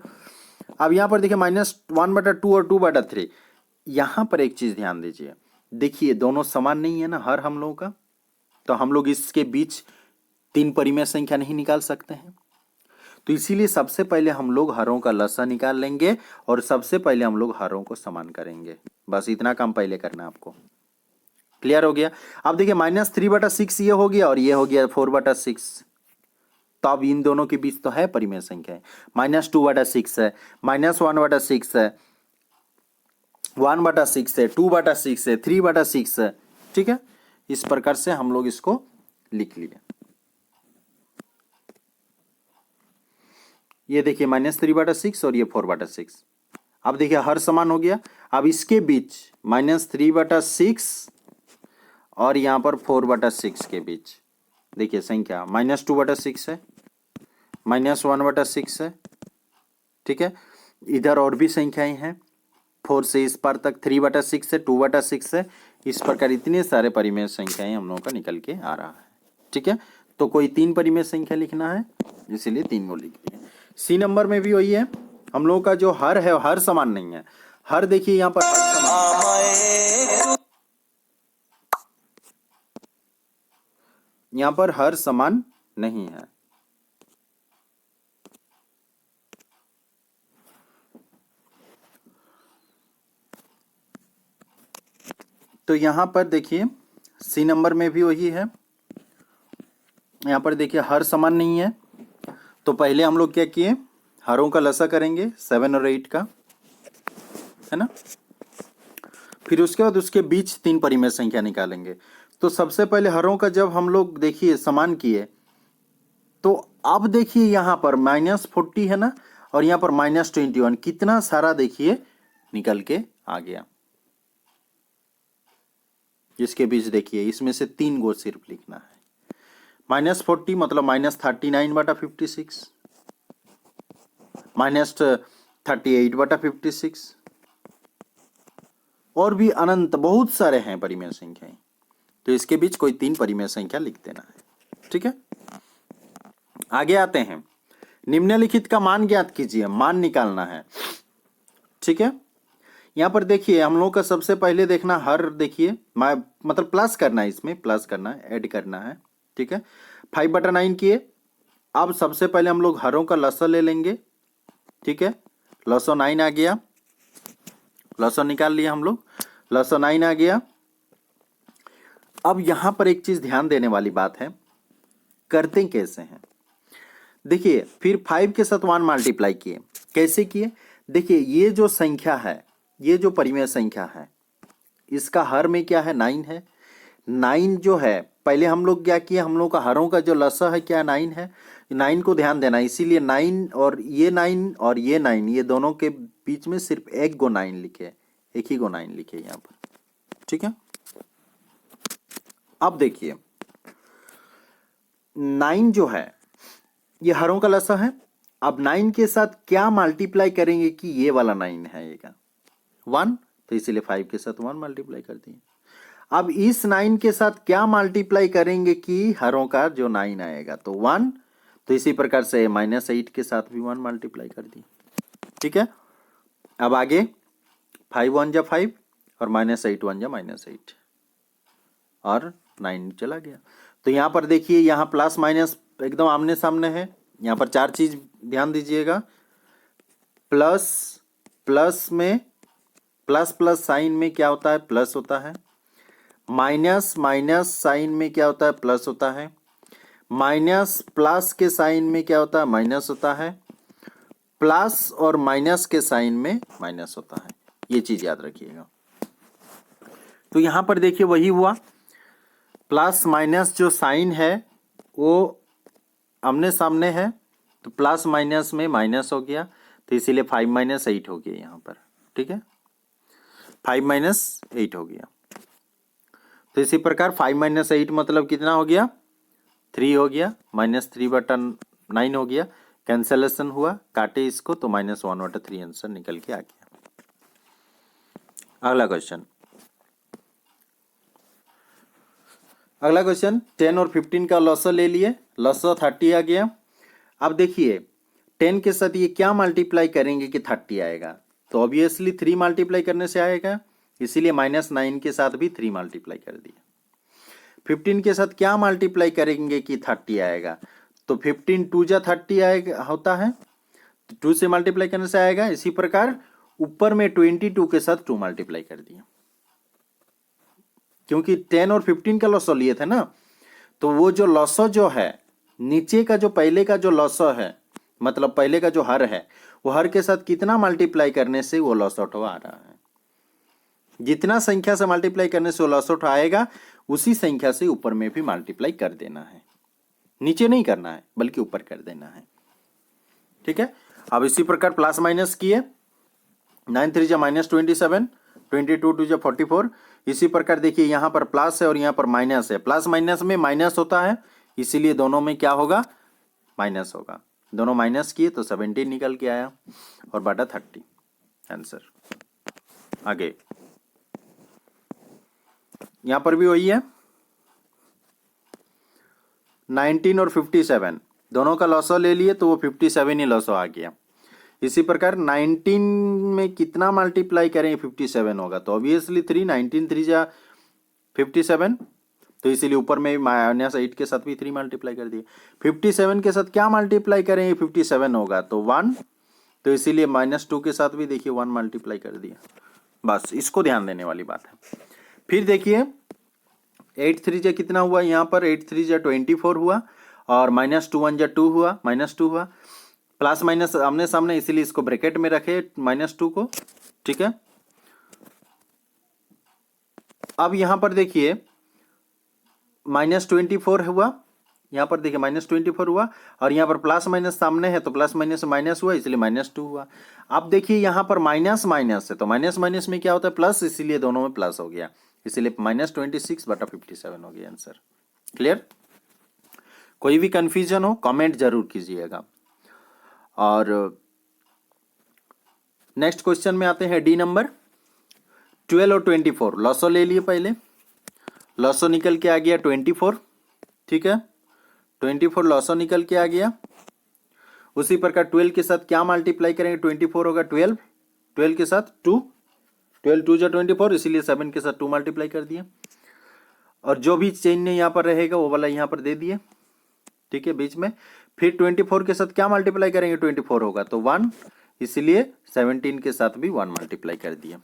अब यहां पर देखिए -1/2 और 2/3, यहां पर एक चीज ध्यान दीजिए, देखिए दोनों समान नहीं है ना हर हम लोगों का, तो हम लोग इसके बीच 3 परिमेय संख्या नहीं निकाल सकते हैं। तो इसीलिए सबसे पहले हम लोग हरों का लसा निकाल लेंगे और सबसे पहले हम लोग हरों को समान करेंगे, बस इतना काम पहले करना आपको। क्लियर हो गया। अब देखिए -3/6 ये हो गया और ये हो गया 4/6, तो अब इन दोनों के बीच तो है परिमेय संख्या, -2/6 है, -1/6 है, 1/6 है, 2/6 है, 3/6 है। ठीक है, इस प्रकार से हम लोग इसको लिख लिए। ये देखिए -3/6 और ये 4/6। अब देखिए हर समान हो गया। अब इसके बीच -3/6 और यहां पर 4/6 के बीच देखिए संख्या -2/6 है, -1/6 है। ठीक है, इधर और भी संख्याएं हैं, 4 से इस पार तक 3/6 है, 2/6 है। इस प्रकार इतने सारे परिमेय संख्याएं हम लोगों का निकल के आ रहा है। ठीक है, तो कोई 3 परिमेय संख्या लिखना है, इसीलिए 3 को लिख दिए। सी नंबर में भी वही है, हम लोगों का जो हर है हर समान नहीं है। हर देखिए यहाँ पर हर समान, यहाँ पर हर समान नहीं है। तो यहां पर देखिए सी नंबर में भी वही है, यहां पर देखिए हर समान नहीं है। तो पहले हम लोग क्या किए, हरों का लसा करेंगे 7 और 8 का, है ना। फिर उसके बाद उसके बीच 3 परिमेय संख्या निकालेंगे। तो सबसे पहले हरों का जब हम लोग देखिए समान किए, तो अब देखिए यहां पर -40 है ना, और यहां पर -21, कितना सारा देखिए निकल के आ गया। इसके बीच देखिए इसमें से 3 गो सिर्फ लिखना है। -40 मतलब -39/56, -38/56, और भी अनंत बहुत सारे हैं परिमेय संख्याएं। तो इसके बीच कोई 3 परिमेय संख्या लिख देना है। ठीक है, आगे आते हैं। निम्नलिखित का मान ज्ञात कीजिए, मान निकालना है। ठीक है, यहां पर देखिए हम लोग का सबसे पहले देखना हर, देखिए मतलब प्लस करना है, इसमें प्लस करना है, ऐड करना है। ठीक है, 5/9 किए। अब सबसे पहले हम लोग हरों का लसा ले लेंगे। ठीक है, लसा 9 आ गया, लसा निकाल लिया हम लोग, लसा 9 आ गया। अब यहां पर एक चीज ध्यान देने वाली बात है, करते कैसे हैं। देखिए फिर 5 के साथ 1 मल्टीप्लाई किए, कैसे किए, देखिए ये जो संख्या है, ये जो परिमेय संख्या है, इसका हर में क्या है, 9 है। 9 जो है, पहले हम लोग क्या किए, हम लोग का हरों का जो लसा है क्या 9 है, 9 को ध्यान देना, इसीलिए 9 और ये 9 और ये 9, ये दोनों के बीच में सिर्फ एक गो 9 लिखे, एक ही गो 9 लिखे यहाँ पर। ठीक है, अब देखिए 9 जो है ये हरों का लसा है। अब 9 के साथ क्या मल्टीप्लाई करेंगे कि ये वाला 9 है, ये का 1, तो इसीलिए 5 के साथ 1 मल्टीप्लाई कर दिए। अब इस 9 के साथ क्या मल्टीप्लाई करेंगे कि हरों का जो 9 आएगा, तो 1, तो इसी प्रकार से -8 के साथ भी 1 मल्टीप्लाई कर दिए। ठीक है, अब आगे 5 1 जा 5 और -8 1 जा -8 और 9 चला गया। तो यहां पर देखिए यहां प्लस माइनस एकदम आमने सामने है। यहां पर 4 चीज ध्यान दीजिएगा, प्लस प्लस में प्लस प्लस साइन में क्या होता है, प्लस होता है। माइनस माइनस साइन में क्या होता है, प्लस होता है। माइनस प्लस के साइन में क्या होता है, माइनस होता है। प्लस और माइनस के साइन में माइनस होता है, ये चीज याद रखिएगा। तो यहां पर देखिए वही हुआ, प्लस माइनस जो साइन है वो आमने सामने है, तो प्लस माइनस में माइनस हो गया, तो इसीलिए 5 - 8 हो गया यहाँ पर। ठीक है, 5 - 8 हो गया। तो इसी प्रकार 5 - 8 मतलब कितना हो गया, 3 हो गया, -3/9 हो गया, कैंसलेशन हुआ, काटे इसको तो -1/3 आंसर निकल के आ गया। अगला क्वेश्चन, अगला क्वेश्चन 10 और 15 का लॉसा ले लिए, लॉसा 30 आ गया। अब देखिए 10 के साथ ये क्या मल्टीप्लाई करेंगे कि 30 आएगा, तो ऑब्वियसली 3 मल्टीप्लाई करने से आएगा, इसीलिए -9 के साथ भी 3 मल्टीप्लाई कर दिया। 15 के साथ क्या मल्टीप्लाई करेंगे कि 30 आएगा, तो 15 2 जा 30 आएगा होता है, तो 2 से मल्टीप्लाई करने से आएगा। इसी प्रकार ऊपर में 22 के साथ 2 मल्टीप्लाई कर दिया, क्योंकि 10 और 15 का लॉसो लिए थे ना, तो वो जो लॉसो जो है नीचे का, जो पहले का जो लॉसो है, मतलब पहले का जो हर है, वो हर के साथ कितना मल्टीप्लाई करने से वो लॉस आउट आ रहा है। जितना संख्या से मल्टीप्लाई करने से वो लॉस आउट आएगा, उसी संख्या से ऊपर में भी मल्टीप्लाई कर देना है, नीचे नहीं करना है बल्कि ऊपर कर देना है। ठीक है, अब इसी प्रकार प्लस माइनस किए, 9 3 जा -27, 22 2 जा 44। इसी प्रकार देखिए यहां पर प्लस है और यहां पर माइनस है, प्लस माइनस में माइनस होता है, इसीलिए दोनों में क्या होगा, माइनस होगा। दोनों माइनस किए तो 17 निकल के आया और बटा 30 आंसर। आगे यहां पर भी वही है, 19 और 57 दोनों का लॉसो ले लिए तो वो 57 ही लॉसो आ गया। इसी प्रकार 19 में कितना मल्टीप्लाई करेंगे 57 होगा, तो ऑब्वियसली 3, 19 3 जा 57, तो इसीलिए ऊपर में -8 के साथ भी 3 मल्टीप्लाई कर दिए। 57 के साथ क्या मल्टीप्लाई करेंगे 57 होगा तो 1, तो इसीलिए -2 के साथ भी देखिए 1 मल्टीप्लाई कर दिया। बस इसको ध्यान देने वाली बात है। फिर देखिए 8 3 जा कितना हुआ, यहाँ पर 8 3 जा 24 हुआ और -2 1 जा 2 हुआ, -2 हुआ, प्लस माइनस आमने सामने, इसीलिए इसको ब्रैकेट में रखे -2 को, ठीक है। अब यहां पर देखिए -24 हुआ, यहां पर देखिए -24 हुआ और यहां पर प्लस माइनस सामने है तो प्लस माइनस माइनस हुआ, इसलिए -2 हुआ। अब देखिए यहां पर माइनस माइनस है तो माइनस माइनस में क्या होता है प्लस, इसीलिए दोनों में प्लस हो गया, इसीलिए -26/57 हो गया आंसर। क्लियर? कोई भी कंफ्यूजन हो कमेंट जरूर कीजिएगा। और नेक्स्ट क्वेश्चन में आते हैं डी नंबर 12 और 24। लॉसो ले लिए, पहले लॉसो निकल के आ गया 24, ठीक है, 24 लॉसो निकल के आ गया। उसी प्रकार 12 के साथ क्या मल्टीप्लाई करेंगे, 24 होगा 12, 12 के साथ 2, 12 2 जा 24, इसीलिए 7 के साथ 2 मल्टीप्लाई कर दिए। और जो भी चिन्ह यहाँ पर रहेगा वो वाला यहाँ पर दे दिए, ठीक है, बीच में। फिर 24 के साथ क्या मल्टीप्लाई करेंगे, 24 होगा तो 1, इसलिए 17 के साथ भी 1 मल्टीप्लाई कर दिए,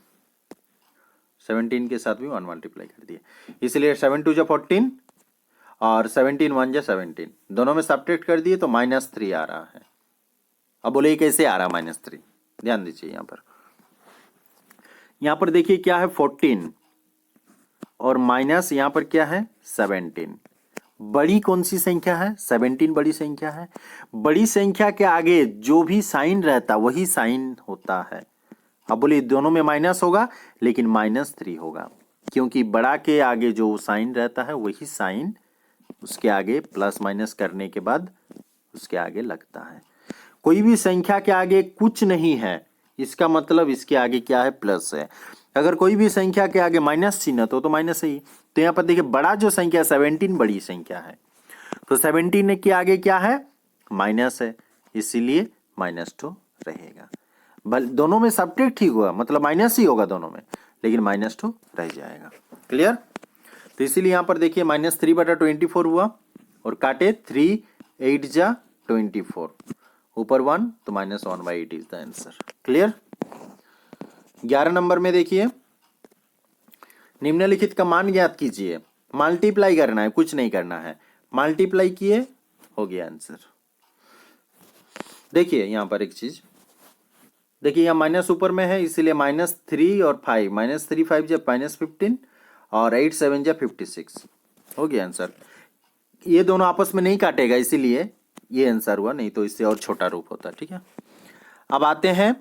17 के साथ भी 1 मल्टीप्लाई कर दिए, इसलिए 7 2 जा 14 और 17 1 जा 17, दोनों में सब्ट्रैक्ट कर दिए तो -3 आ रहा है। अब बोले कैसे आ रहा -3, ध्यान दीजिए यहां पर देखिए क्या है 14 और माइनस यहां पर क्या है 17। बड़ी कौन सी संख्या है, 17 बड़ी संख्या है। बड़ी संख्या के आगे जो भी साइन रहता वही साइन होता है। अब बोलिए दोनों में माइनस होगा लेकिन -3 होगा, क्योंकि बड़ा के आगे जो साइन रहता है वही साइन उसके आगे प्लस माइनस करने के बाद उसके आगे लगता है। कोई भी संख्या के आगे कुछ नहीं है, इसका मतलब इसके आगे क्या है, प्लस है। अगर कोई भी संख्या के आगे माइनस चिन्ह तो माइनस ही। तो यहाँ पर देखिए बड़ा जो संख्या 17 बड़ी संख्या है, तो 17 के आगे क्या है, माइनस है, इसीलिए -2 रहेगा। दोनों में सब्ट्रैक्ट ठीक हुआ, मतलब माइनस ही होगा दोनों में, लेकिन -2 रह जाएगा। क्लियर? तो इसीलिए यहां पर देखिए -3/24 हुआ और काटे 3 8 जा 24, ऊपर 1 तो -1/8 is the answer. Clear? 11 number में देखिए निम्नलिखित का मान ज्ञात कीजिए। मल्टीप्लाई करना है, कुछ नहीं करना है, मल्टीप्लाई किए हो गया आंसर। देखिए यहां पर एक चीज देखिए, यहां माइनस ऊपर में है इसीलिए -3 और 5, -3 5 जा -15 और 8 7 जा 56 हो गया आंसर। ये दोनों आपस में नहीं काटेगा इसीलिए ये आंसर हुआ, नहीं तो इससे और छोटा रूप होता। ठीक है, अब आते हैं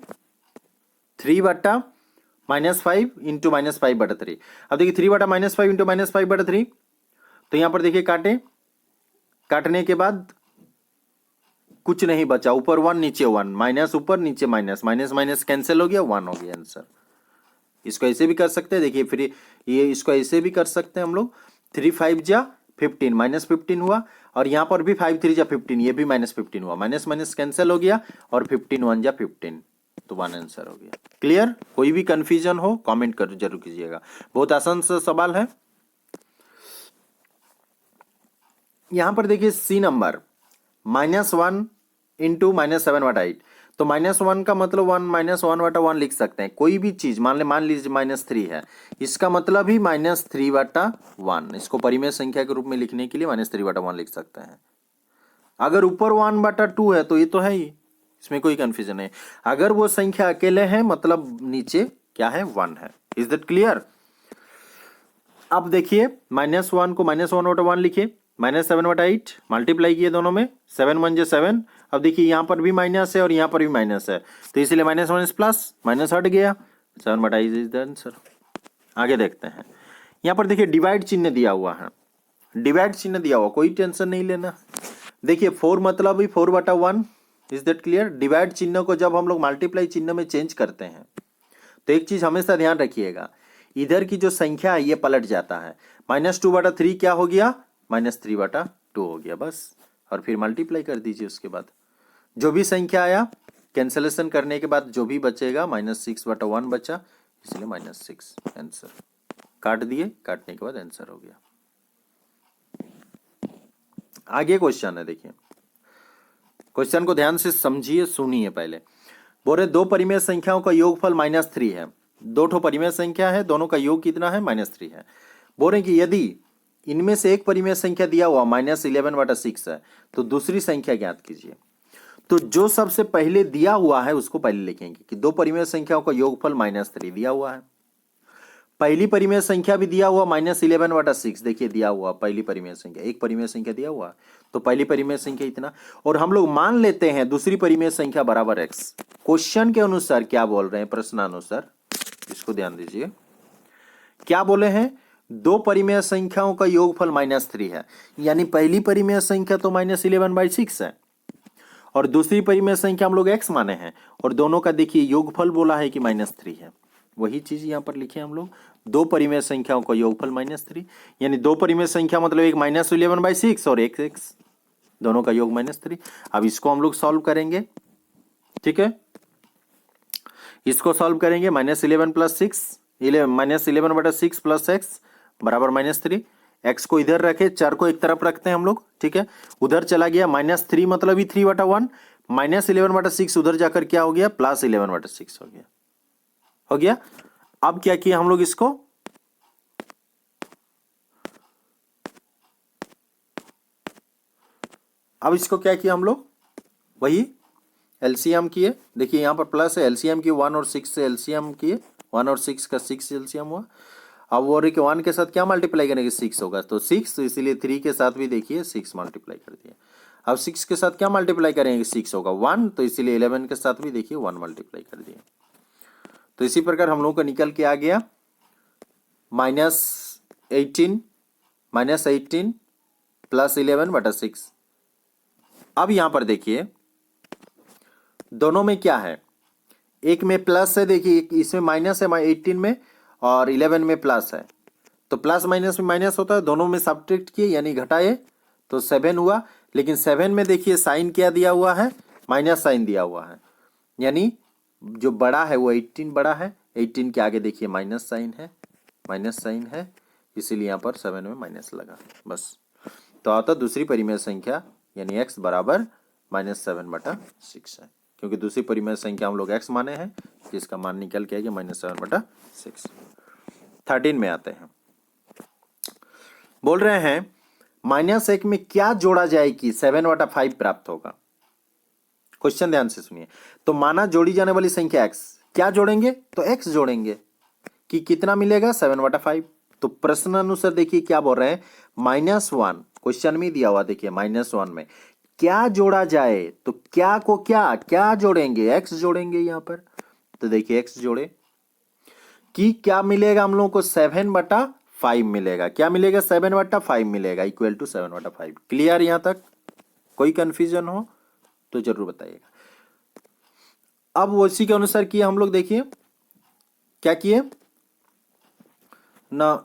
3/-5 इंटू -5/3। अब देखिए 3/-5 इंटू -5/3, तो यहां पर देखिए काटने के बाद कुछ नहीं बचा, ऊपर 1 नीचे 1, माइनस ऊपर नीचे माइनस, माइनस माइनस कैंसिल हो गया, 1 हो गया आंसर। इसको ऐसे भी कर सकते हैं, देखिए फिर ये इसको ऐसे भी कर सकते हैं हम लोग, 3 5 जा 15 -15 हुआ और यहाँ पर भी 5 3 जा 15, ये भी -15 हुआ, माइनस माइनस कैंसिल हो गया और 15 1 जा 15, तो 1 आंसर हो गया। क्लियर? कोई भी कंफ्यूजन हो कमेंट कर जरूर कीजिएगा, बहुत आसान सा सवाल है। यहां पर देखिए सी नंबर -1 इंटू -7/8, तो -1 का मतलब 1 -1/1 लिख सकते हैं। कोई भी चीज मान लीजिए -3 है, इसका मतलब ही -3/1, इसको परिमेय संख्या के रूप में लिखने के लिए -3/1 लिख सकते हैं। अगर ऊपर 1/2 है तो ये तो है ही, इसमें कोई कंफ्यूजन नहीं। अगर वो संख्या अकेले है मतलब नीचे क्या है, 1 है। Is that clear? अब देखिए -1 को -1/1 लिखे, -7/8 मल्टीप्लाई किए दोनों में, 7 1 जा 7। अब देखिए यहां पर भी माइनस है और यहां पर भी माइनस है, तो इसलिए माइनस माइनस प्लस, माइनस हट गया, 7/8 इज द आंसर। आगे देखते हैं, यहां पर देखिए डिवाइड चिन्ह दिया हुआ है, डिवाइड चिन्ह दिया हुआ, कोई टेंशन नहीं लेना। देखिए 4 मतलब ही 4/1, इज दैट क्लियर? डिवाइड चिन्ह को जब हम लोग मल्टीप्लाई चिन्ह में चेंज करते हैं तो एक चीज हमेशा ध्यान रखिएगा, इधर की जो संख्या है ये पलट जाता है। -2/3 क्या हो गया, -3/2 हो गया बस। और फिर मल्टीप्लाई कर दीजिए, उसके बाद जो भी संख्या आया कैंसलेशन करने के बाद जो भी बचेगा -6/1 बचा, इसलिए -6 आंसर। काट दिए, काटने के बाद आंसर हो गया। आगे क्वेश्चन है, देखिए क्वेश्चन को ध्यान से समझिए, सुनिए पहले। बोले दो परिमेय संख्याओं का योगफल -3 है। दो ठो परिमेय संख्या है, दोनों का योग कितना है, -3 है। बोले कि यदि इनमें से एक परिमेय संख्या दिया हुआ -11/6 है तो दूसरी संख्या ज्ञात कीजिए। तो जो सबसे पहले दिया हुआ है उसको पहले लिखेंगे कि दो परिमेय संख्याओं का योगफल -3 दिया हुआ है। पहली परिमेय संख्या भी दिया हुआ -11/6, देखिए दिया हुआ पहली परिमेय संख्या, एक परिमेय संख्या दिया हुआ तो पहली परिमेय संख्या इतना, और हम लोग मान लेते हैं दूसरी परिमेय संख्या बराबर x। क्वेश्चन के अनुसार क्या बोल रहे हैं, प्रश्नानुसार, इसको ध्यान दीजिए। क्या बोले हैं, दो परिमेय संख्याओं का योगफल -3 है, यानी पहली परिमेय संख्या तो -11/6 है और दूसरी परिमेय संख्या हम लोग x माने हैं, और दोनों का देखिए योगफल बोला है कि -3 है। वही चीज यहां पर लिखे हम लोग, दो परिमेय संख्याओं का योगफल -3, यानी दो परिमेय संख्या मतलब एक -11/6 और एक x, दोनों का योग -3। अब इसको हम लोग सॉल्व करेंगे, ठीक है, इसको सॉल्व करेंगे। -11 + 6, -11/6 + x बराबर -3। x को इधर रखे, चर को एक तरफ रखते हैं हम लोग, ठीक है, उधर चला गया -3 मतलब ही 3/1, -11/6 उधर जाकर क्या हो गया, +11/6 हो गया। अब क्या किया हम लोग, इसको क्या किया हम लोग, वही एलसीएम किए। देखिए यहां पर प्लस है, एलसीएम किए 1 और 6 से एलसीएम किए, 1 और 6 का 6 एलसीएम हुआ। अब वो 1 के साथ क्या मल्टीप्लाई करेंगे, 6 होगा तो 6, तो इसीलिए 3 के साथ भी देखिए 6 मल्टीप्लाई कर दिया। अब 6 के साथ क्या मल्टीप्लाई करेंगे, 6 होगा 1, तो इसीलिए 11 के साथ भी देखिए 1 मल्टीप्लाई कर दिया। तो इसी प्रकार हम लोगों का निकल के आ गया -18 + 11/6। अब यहां पर देखिए दोनों में क्या है, एक में प्लस है, देखिए इसमें माइनस है 18 में और 11 में प्लस है, तो प्लस माइनस में माइनस होता है, दोनों में सब्ट्रैक्ट किए यानी घटाए तो 7 हुआ। लेकिन 7 में देखिए साइन क्या दिया हुआ है, माइनस साइन दिया हुआ है, यानी जो बड़ा है वो 18 बड़ा है, 18 के आगे देखिए माइनस साइन है, इसीलिए यहाँ पर 7 में माइनस लगा बस। तो आता दूसरी परिमेय संख्या यानी x बराबर -7/6 है, क्योंकि दूसरी परिमेय संख्या हम लोग x माने हैं, जिसका मान निकल के आएगा -7/6। 13 में आते हैं, बोल रहे हैं -1 में क्या जोड़ा जाए कि 7/5 प्राप्त होगा। क्वेश्चन ध्यान से सुनिए। तो माना जोड़ी जाने वाली संख्या x, क्या जोड़ेंगे, तो x जोड़ेंगे कि कितना मिलेगा, 7/5। तो प्रश्न अनुसार देखिए क्या बोल रहे हैं, -1 क्वेश्चन में दिया हुआ, देखिए -1 में क्या जोड़ा जाए, तो क्या को क्या जोड़ेंगे, x जोड़ेंगे यहां पर। तो देखिए x जोड़े कि क्या मिलेगा हम लोगों को, 7/5 मिलेगा। क्या मिलेगा, 7/5 मिलेगा, इक्वल टू 7/5। क्लियर यहां तक, कोई कंफ्यूजन हो तो जरूर बताइएगा। अब उसी के अनुसार किए हम लोग, देखिए क्या किए ना,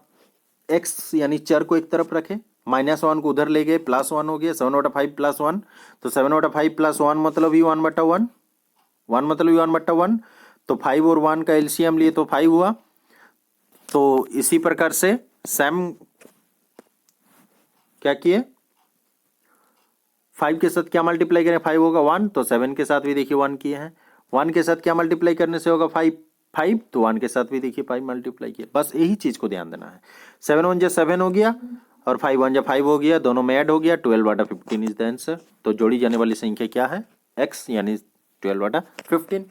x यानी चर को एक तरफ रखे, -1 को उधर ले गए, +1 हो गया, 7/5 + 1, तो 7/5 + 1 मतलब ही 1/1, 1 मतलब ही 1/1, तो 5 और 1 का एलसीएम लिए तो 5 हुआ। तो इसी प्रकार से सैम क्या किए, 5 के साथ क्या मल्टीप्लाई करें, 5 होगा 1, तो 7 के साथ भी देखिए 1 किए हैं, 1 के साथ क्या मल्टीप्लाई करने से होगा 5, तो 1 के साथ भी देखिए 5 मल्टीप्लाई किया। बस यही चीज को ध्यान देना है। 7 1 7 हो गया और 5 1 5 हो गया, दोनों में ऐड हो गया, 12/15 इज द आंसर। तो जोड़ी जाने वाली संख्या क्या है, x यानी 12/15।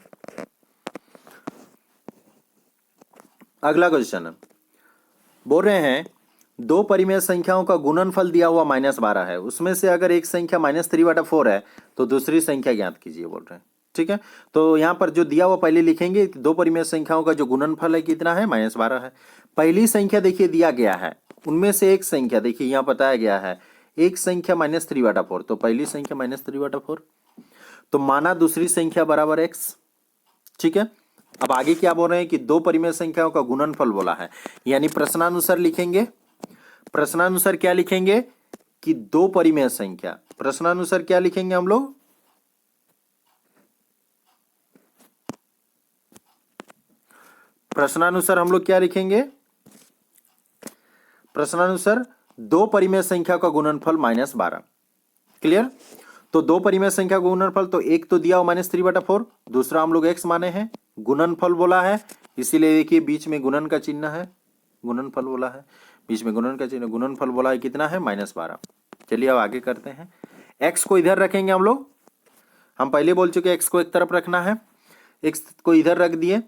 अगला क्वेश्चन है, बोल रहे हैं दो परिमेय संख्याओं का गुणनफल दिया हुआ -12 है, उसमें से अगर एक संख्या -3/4 है तो दूसरी संख्या ज्ञात कीजिए, बोल रहे हैं। ठीक है, तो यहां पर जो दिया हुआ पहले लिखेंगे, दो परिमेय संख्याओं का जो गुणनफल है कितना है, -12 है। पहली संख्या देखिए दिया गया है, उनमें से एक संख्या देखिए यहां बताया गया है, एक संख्या -3/4, तो पहली संख्या -3/4, तो माना दूसरी संख्या बराबर x। ठीक है, अब आगे क्या बोल रहे हैं कि दो परिमेय संख्याओं का गुणनफल बोला है, यानी प्रश्नानुसार लिखेंगे। प्रश्नानुसार क्या लिखेंगे कि दो परिमेय संख्या, प्रश्नानुसार क्या लिखेंगे हम लोग, प्रश्नानुसार हम लोग क्या लिखेंगे, प्रश्नानुसार दो परिमेय संख्या का गुणनफल -12। क्लियर। तो दो परिमेय संख्या का गुणनफल, तो एक तो दिया हो -3/4, दूसरा हम लोग x माने हैं, गुणनफल बोला है, इसीलिए देखिए बीच में गुणन का चिन्ह है, गुणनफल बोला है, बीच में गुणन का चिन्ह, गुणनफल बोला है कितना है -12। चलिए अब आगे करते हैं। x को इधर रखेंगे हम लोग, हम पहले बोल चुके x को एक तरफ रखना है, x को इधर रख दिए।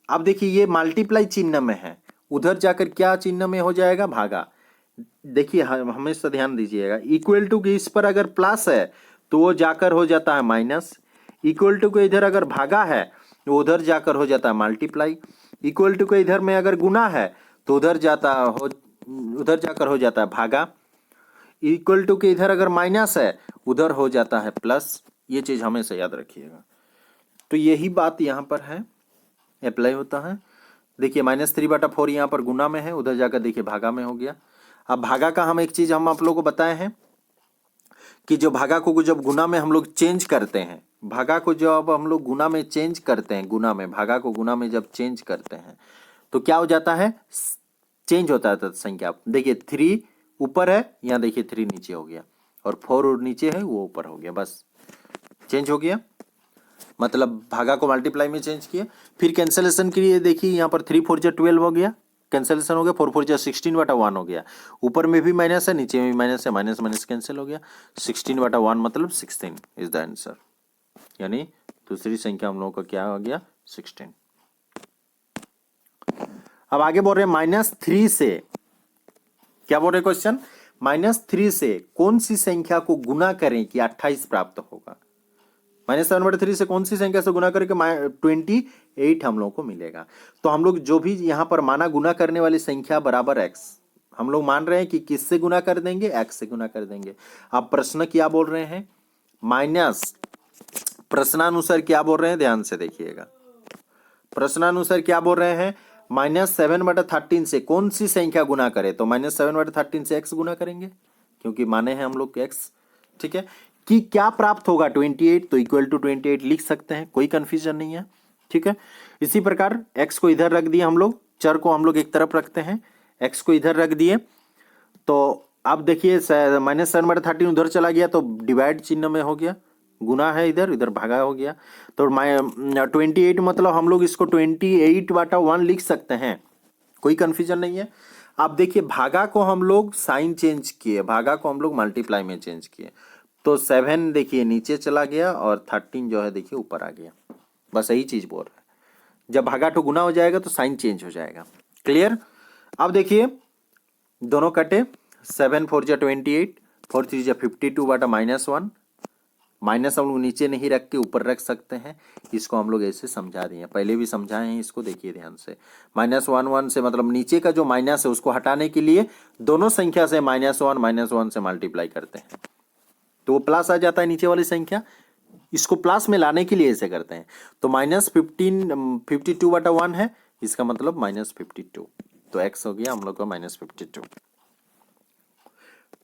अब देखिए ये मल्टीप्लाई चिन्ह में है, उधर जाकर क्या चिन्ह में हो जाएगा, भागा। देखिए हमेशा ध्यान दीजिएगा, इक्वल टू के इस पर अगर प्लस है तो वो जाकर हो जाता है माइनस, इक्वल टू के इधर अगर भागा है तो उधर जाकर हो जाता है मल्टीप्लाई, इक्वल टू के इधर में अगर गुना है तो उधर जाकर हो जाता है भागा, इक्वल टू के इधर अगर माइनस है उधर हो जाता है प्लस। ये चीज हमेशा याद रखिएगा। तो यही बात यहाँ पर है, अप्लाई होता है। देखिए -3/4 यहाँ पर गुना में है, उधर जाकर देखिए भागा में हो गया। अब भागा का हम एक चीज हम आप लोगों को बताए हैं कि जो भागा को जब गुना में हम लोग चेंज करते हैं, भागा को जब हम लोग गुना में चेंज करते हैं, गुना में भागा को गुना में जब चेंज करते हैं तो क्या हो जाता है, चेंज होता है संख्या। देखिए 3 ऊपर है, यहाँ देखिए 3 नीचे हो गया, और 4 नीचे है वो ऊपर हो गया, बस चेंज हो गया, मतलब भागा को मल्टीप्लाई में चेंज किया। फिर कैंसिलेशन के लिए देखिए यहाँ पर 3 4 12 हो गया, कैंसिलेशन हो गया, 4 4 16/1 हो गया, ऊपर में भी माइनस है नीचे में भी माइनस है, माइनस माइनस कैंसिल हो गया, 16/1 मतलब 16 इज द आंसर, यानी दूसरी संख्या हम लोगों का क्या हो गया, 16। अब आगे बोल रहे हैं -3 से, क्या बोल रहे क्वेश्चन, -3 से कौन सी संख्या को गुना करें कि 28 प्राप्त होगा। -7/3 से कौन सी संख्या से गुना करके 28 हम लोग को मिलेगा। तो हम लोग जो भी यहाँ पर माना गुना करने वाली संख्या बराबर x, हम लोग मान रहे हैं कि किससे गुना कर देंगे, x से गुना कर देंगे। अब प्रश्न क्या बोल रहे हैं, प्रश्नानुसार क्या बोल रहे हैं, ध्यान से देखिएगा। प्रश्नानुसार क्या बोल रहे हैं, -7/13 से कौन सी संख्या गुना करे, तो -7/13 से x गुना करेंगे, क्योंकि माने हैं हम लोग के x, ठीक है। कि क्या प्राप्त होगा 28, तो इक्वल टू 28 लिख सकते हैं, कोई कंफ्यूजन नहीं है, ठीक है। इसी प्रकार x को इधर रख दिए हम लोग, चर को हम लोग एक तरफ रखते हैं, x को इधर रख दिए, तो अब देखिए -7/13 उधर चला गया तो डिवाइड चिन्ह में हो गया, गुना है इधर, इधर भागा हो गया, तो 28 मतलब हम लोग इसको 28/1 लिख सकते हैं, कोई कंफ्यूजन नहीं है। अब देखिए भागा को हम लोग साइन चेंज किए, भागा को हम लोग मल्टीप्लाई में चेंज किए, तो 7 देखिए नीचे चला गया और 13 जो है देखिए ऊपर आ गया, बस यही चीज बोल रहा है। जब भागा तो गुना हो जाएगा तो साइन चेंज हो जाएगा, क्लियर। अब देखिए दोनों कटे, 7 4 जा 28, 4 3 जा 52/-1, माइनस हम लोग नीचे नहीं रख के ऊपर रख सकते हैं, इसको हम लोग ऐसे समझा दिए, पहले भी समझाए हैं इसको, देखिए ध्यान से। -1 से मतलब नीचे का जो माइनस है उसको हटाने के लिए दोनों संख्या से -1 से मल्टीप्लाई करते हैं, तो वो प्लस आ जाता है नीचे वाली संख्या, इसको प्लस में लाने के लिए ऐसे करते हैं। तो -52/1 है, इसका मतलब -52, तो x हो गया हम लोग का -52।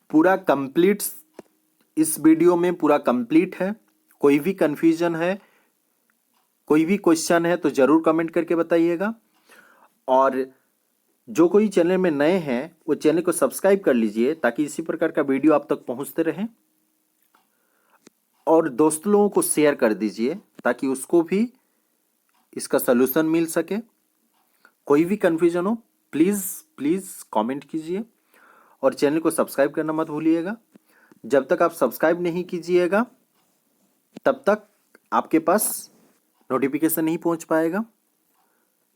पूरा कंप्लीट, इस वीडियो में पूरा कंप्लीट है। कोई भी कंफ्यूजन है, कोई भी क्वेश्चन है तो जरूर कमेंट करके बताइएगा, और जो कोई चैनल में नए हैं वो चैनल को सब्सक्राइब कर लीजिए ताकि इसी प्रकार का वीडियो आप तक पहुंचते रहे, और दोस्त लोगों को शेयर कर दीजिए ताकि उसको भी इसका सलूशन मिल सके। कोई भी कंफ्यूजन हो प्लीज प्लीज कमेंट कीजिए, और चैनल को सब्सक्राइब करना मत भूलिएगा। जब तक आप सब्सक्राइब नहीं कीजिएगा तब तक आपके पास नोटिफिकेशन नहीं पहुंच पाएगा।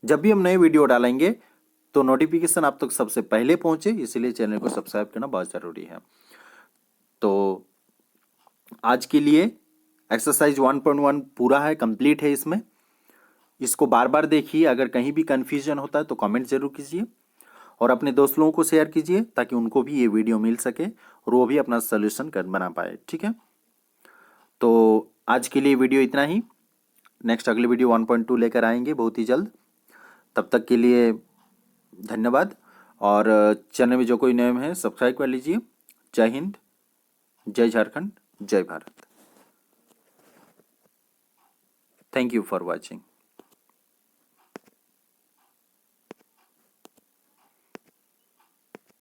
जब भी हम नए वीडियो डालेंगे तो नोटिफिकेशन आप तक सबसे पहले पहुंचे, इसलिए चैनल को सब्सक्राइब करना बहुत जरूरी है। तो आज के लिए एक्सरसाइज 1.1 पूरा है, कंप्लीट है। इसको बार बार देखिए, अगर कहीं भी कंफ्यूजन होता है तो कमेंट जरूर कीजिए, और अपने दोस्त लोगों को शेयर कीजिए ताकि उनको भी ये वीडियो मिल सके और वो भी अपना सोल्यूशन कर बना पाए, ठीक है। तो आज के लिए वीडियो इतना ही, नेक्स्ट अगली वीडियो 1.2 लेकर आएंगे बहुत ही जल्द। तब तक के लिए धन्यवाद। और चैनल में जो कोई नए हैं सब्सक्राइब कर लीजिए। जय हिंद, जय झारखंड, जय Bharat. Thank you for watching.